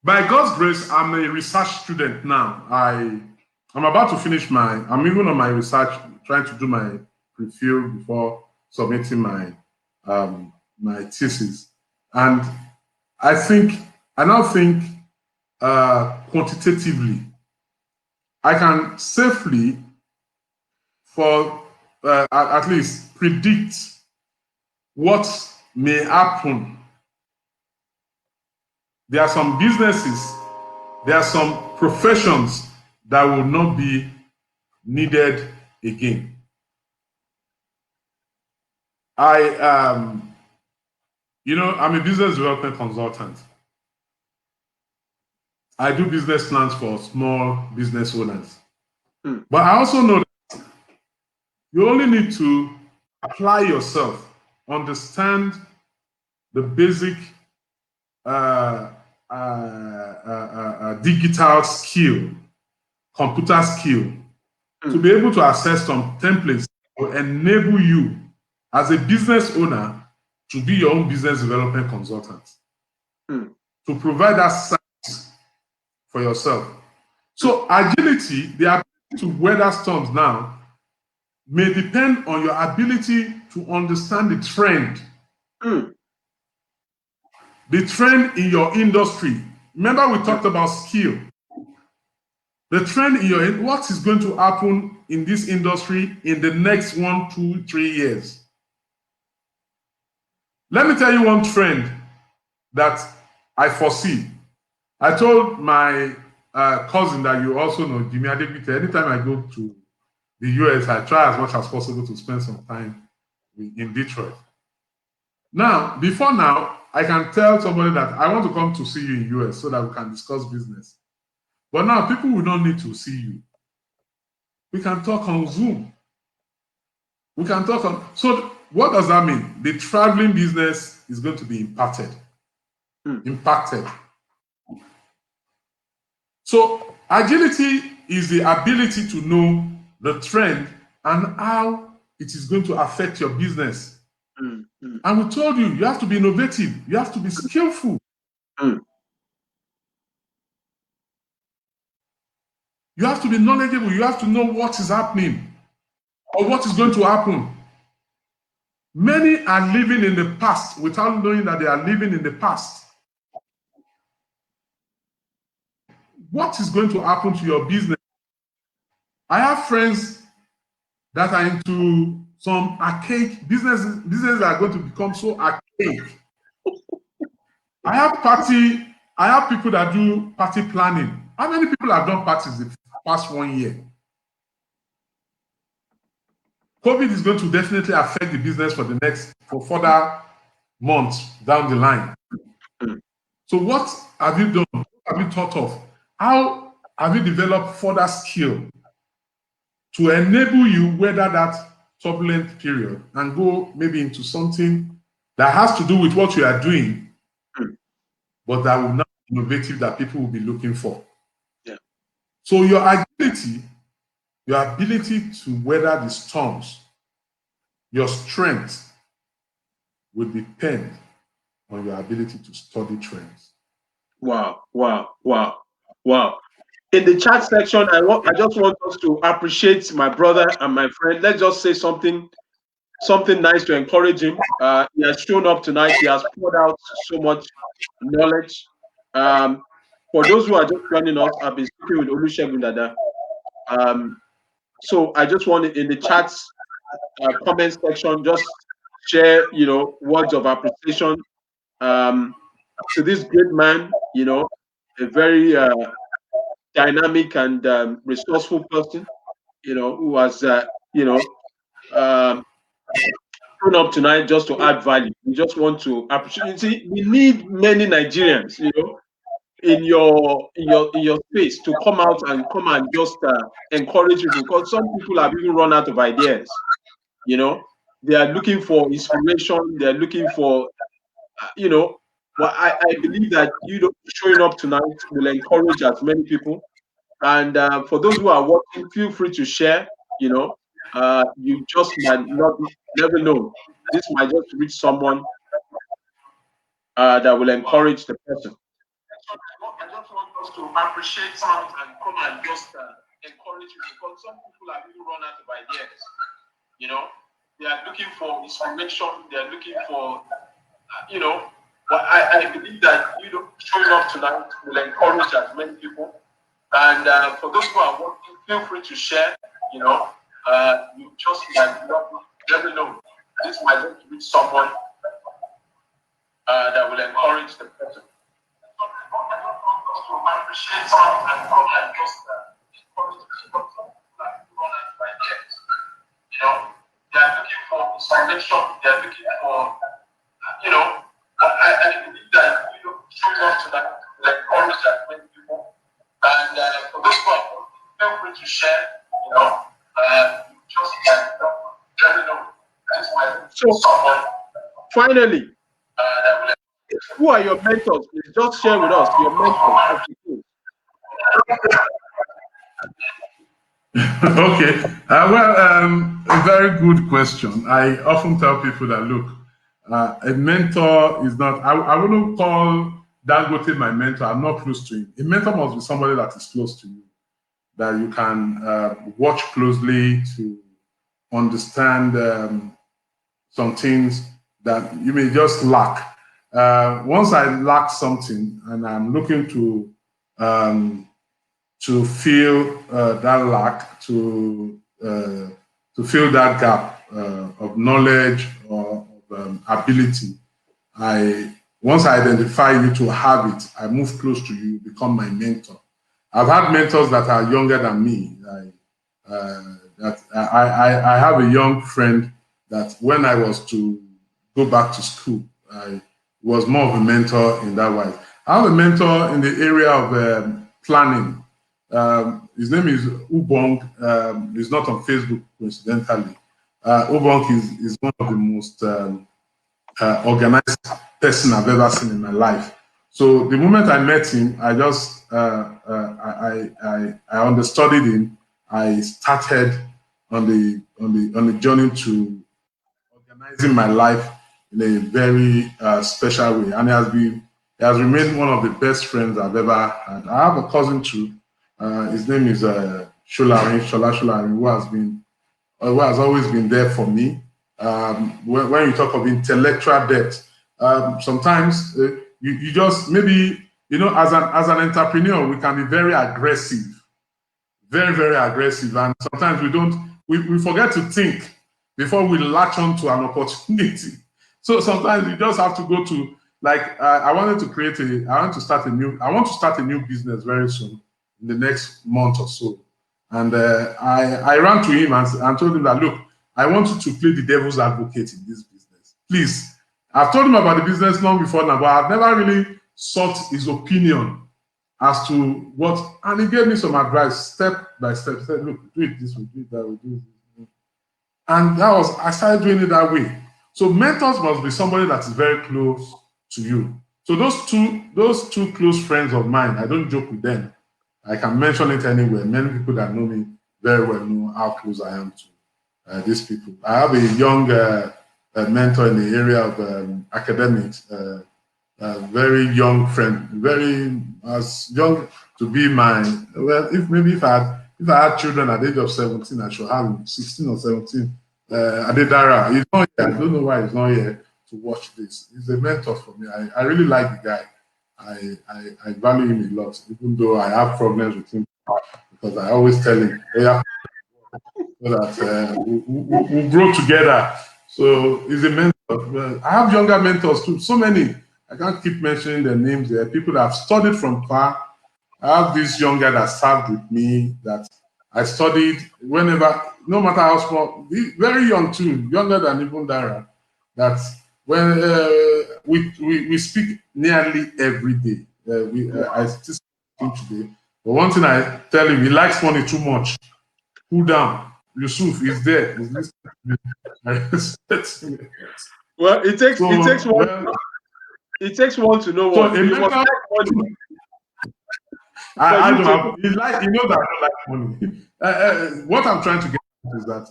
God's grace, I'm a research student now. I'm about to finish I'm even on my research, trying to do my review before submitting my my thesis. And I now think quantitatively. I can safely, for at least, predict what may happen. There are some businesses, there are some professions that will not be needed again. I'm a business development consultant. I do business plans for small business owners. But I also know that you only need to apply yourself, understand the basic digital skill, computer skill, to be able to access some templates to enable you as a business owner to be your own business development consultant, to provide that service for yourself. So agility, the ability to weather storms now, may depend on your ability to understand the trend. The trend in your industry. Remember we talked about skill. The trend in what is going to happen in this industry in the next 1, 2, 3 years. Let me tell you one trend that I foresee. I told my cousin that you also know, Jimmy Adebite, anytime I go to the US, I try as much as possible to spend some time in Detroit. Now, before now, I can tell somebody that I want to come to see you in US so that we can discuss business. But now people will not need to see you. We can talk on Zoom. We can talk on. So what does that mean? The traveling business is going to be impacted. So agility is the ability to know the trend and how it is going to affect your business. And we told you, you have to be innovative. You have to be skillful. You have to be knowledgeable. You have to know what is happening or what is going to happen. Many are living in the past without knowing that they are living in the past. What is going to happen to your business? I have friends that are into some archaic businesses that are going to become so archaic. I have people that do party planning. How many people have done parties the past 1 year? COVID is going to definitely affect the business for further months down the line. So what have you done? What have you thought of? How have you developed further skill to enable you weather that turbulent period and go maybe into something that has to do with what you are doing, but that will not be innovative, that people will be looking for? So your ability to weather the storms, your strength will depend on your ability to study trends. Wow. In the chat section, I just want us to appreciate my brother and my friend. Let's just say something nice to encourage him. He has shown up tonight. He has poured out so much knowledge. For those who are just joining us, I've been speaking with Olusegun Dada. So I just wanted in the chat comment section, just share, words of appreciation to this great man, a very dynamic and resourceful person, who has, shown up tonight just to add value. We just want to appreciate. You see, we need many Nigerians, in your space to come out and just encourage people, because some people have even run out of ideas. They are looking for inspiration. They are looking for, but I believe that showing up tonight will encourage as many people. And for those who are watching, feel free to share. You just might never know. This might just reach someone that will encourage the person. I just want us to appreciate someone and come and just encourage you, because some people have even run out of ideas. They are looking for inspiration. They are looking for, but I believe that showing up tonight will encourage as many people. And for those who are working, feel free to share. You just never know. This might going to reach someone that will encourage the person. I appreciate some and come and just they are looking for inspiration. They are looking for, I believe that showing up to that will encourage that many people. And for those who are working, feel free to share. Just let me know. So finally, who are your mentors? Please just share with us your mentors. Okay. A very good question. I often tell people that, look, a mentor is not, I wouldn't call Dangote my mentor. I'm not close to him. A mentor must be somebody that is close to you, that you can watch closely to understand some things that you may just lack. Once I lack something and I'm looking to fill that lack, to fill that gap of knowledge or of ability, once I identify you to have it, I move close to you, become my mentor. I've had mentors that are younger than me. I have a young friend that when I was to go back to school, I was more of a mentor in that way. I have a mentor in the area of planning. His name is Ubong. He's not on Facebook, coincidentally. Ubong is one of the most organized person I've ever seen in my life. So the moment I met him, I just I understudied him. I started on the journey to organizing my life in a very special way, and he has remained one of the best friends I've ever had. I have a cousin too. His name is Shola, who has always been there for me. When you talk of intellectual depth, sometimes you just maybe as an entrepreneur we can be very aggressive, very aggressive, and sometimes we forget to think before we latch on to an opportunity. So sometimes you just have to go to I want to start a new business very soon in the next month or so. And I ran to him and told him that, look, I want you to play the devil's advocate in this business. Please. I've told him about the business long before now, but I've never really sought his opinion as to what, and he gave me some advice step by step. He said, look, do it this way, do it that way, do it. And I started doing it that way. So mentors must be somebody that is very close to you. So those two close friends of mine, I don't joke with them. I can mention it anywhere. Many people that know me very well know how close I am to these people. I have a young mentor in the area of academics, a very young friend, very as young to be mine. Well, if I had children at the age of 17, I should have 16 or 17. Adedara, he's not here. I don't know why he's not here to watch this. He's a mentor for me. I really like the guy. I value him a lot, even though I have problems with him because I always tell him, oh yeah, so that we'll grow together. So he's a mentor. I have younger mentors too, so many. I can't keep mentioning their names there. People that have studied from far. I have this young guy that served with me that I studied whenever, no matter how small, very young too, younger than even Dara, that when we speak nearly every day. I still speak to him today. But one thing I tell him, he likes money too much. Cool down. Yusuf is there. He's listening. Well, it takes one. It takes one to know one. You must like money. I don't have. He knows that I don't like money. What I'm trying to get at is that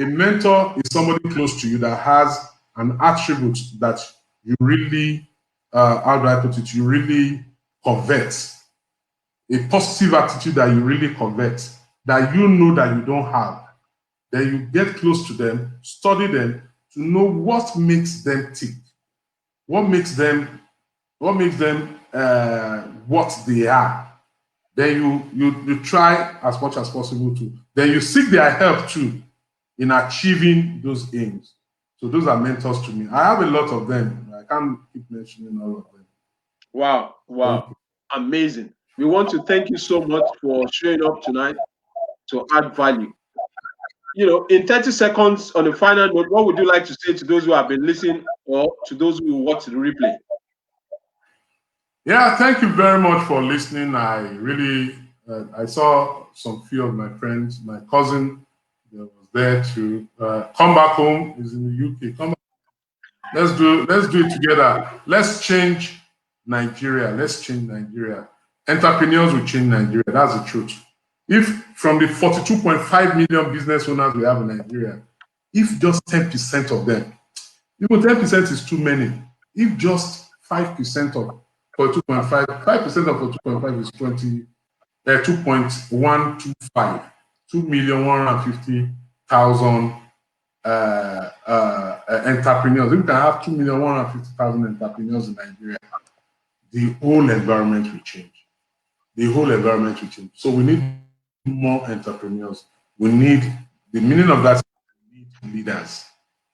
a mentor is somebody close to you that has an attribute that you really, how do I put it? You really covet. A positive attitude that you really covet, that you know that you don't have. Then you get close to them, study them to know what makes them tick, what makes them what they are. then you try as much as possible to, then you seek their help too in achieving those aims. So those are mentors to me. I have a lot of them. I can't keep mentioning all of them. Wow, Thank wow, you. amazing. We want to thank you so much for showing up tonight to add value. In 30 seconds on the final note, what would you like to say to those who have been listening or to those who watch the replay? Yeah, thank you very much for listening. I really, I saw some few of my friends, my cousin that was there to come back home. He's in the UK. Come back. Let's do it together. Let's change Nigeria. Let's change Nigeria. Entrepreneurs will change Nigeria. That's the truth. If from the 42.5 million business owners we have in Nigeria, if just 10% of them, even 10% is too many. If just 5% of 42.5, 5% of 42.5 is 2.125, 2,150,000 entrepreneurs. If we can have 2,150,000 entrepreneurs in Nigeria, the whole environment will change. The whole environment will change. So we need more entrepreneurs. We need, the meaning of that is we need leaders.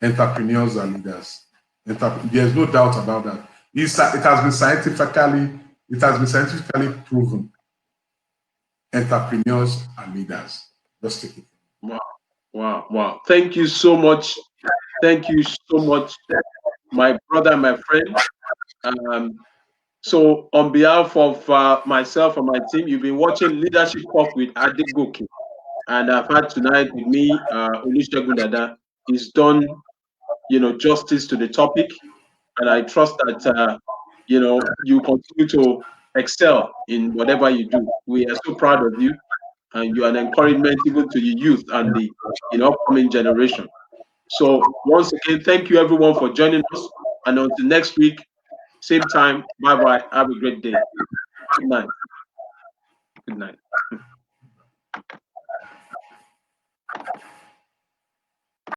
Entrepreneurs are leaders. There's no doubt about that. It has been scientifically proven. Entrepreneurs are leaders. Just take it. Wow, wow, wow. Thank you so much. Thank you so much, my brother, my friend. So on behalf of myself and my team, you've been watching Leadership Talk with Adegoke. And I've had tonight with me, Olusegun Dada. He's done, justice to the topic. And I trust that, you continue to excel in whatever you do. We are so proud of you. And you are an encouragement even to the youth and the upcoming generation. So once again, thank you everyone for joining us. And until next week, same time. Bye bye. Have a great day. Good night. Good night.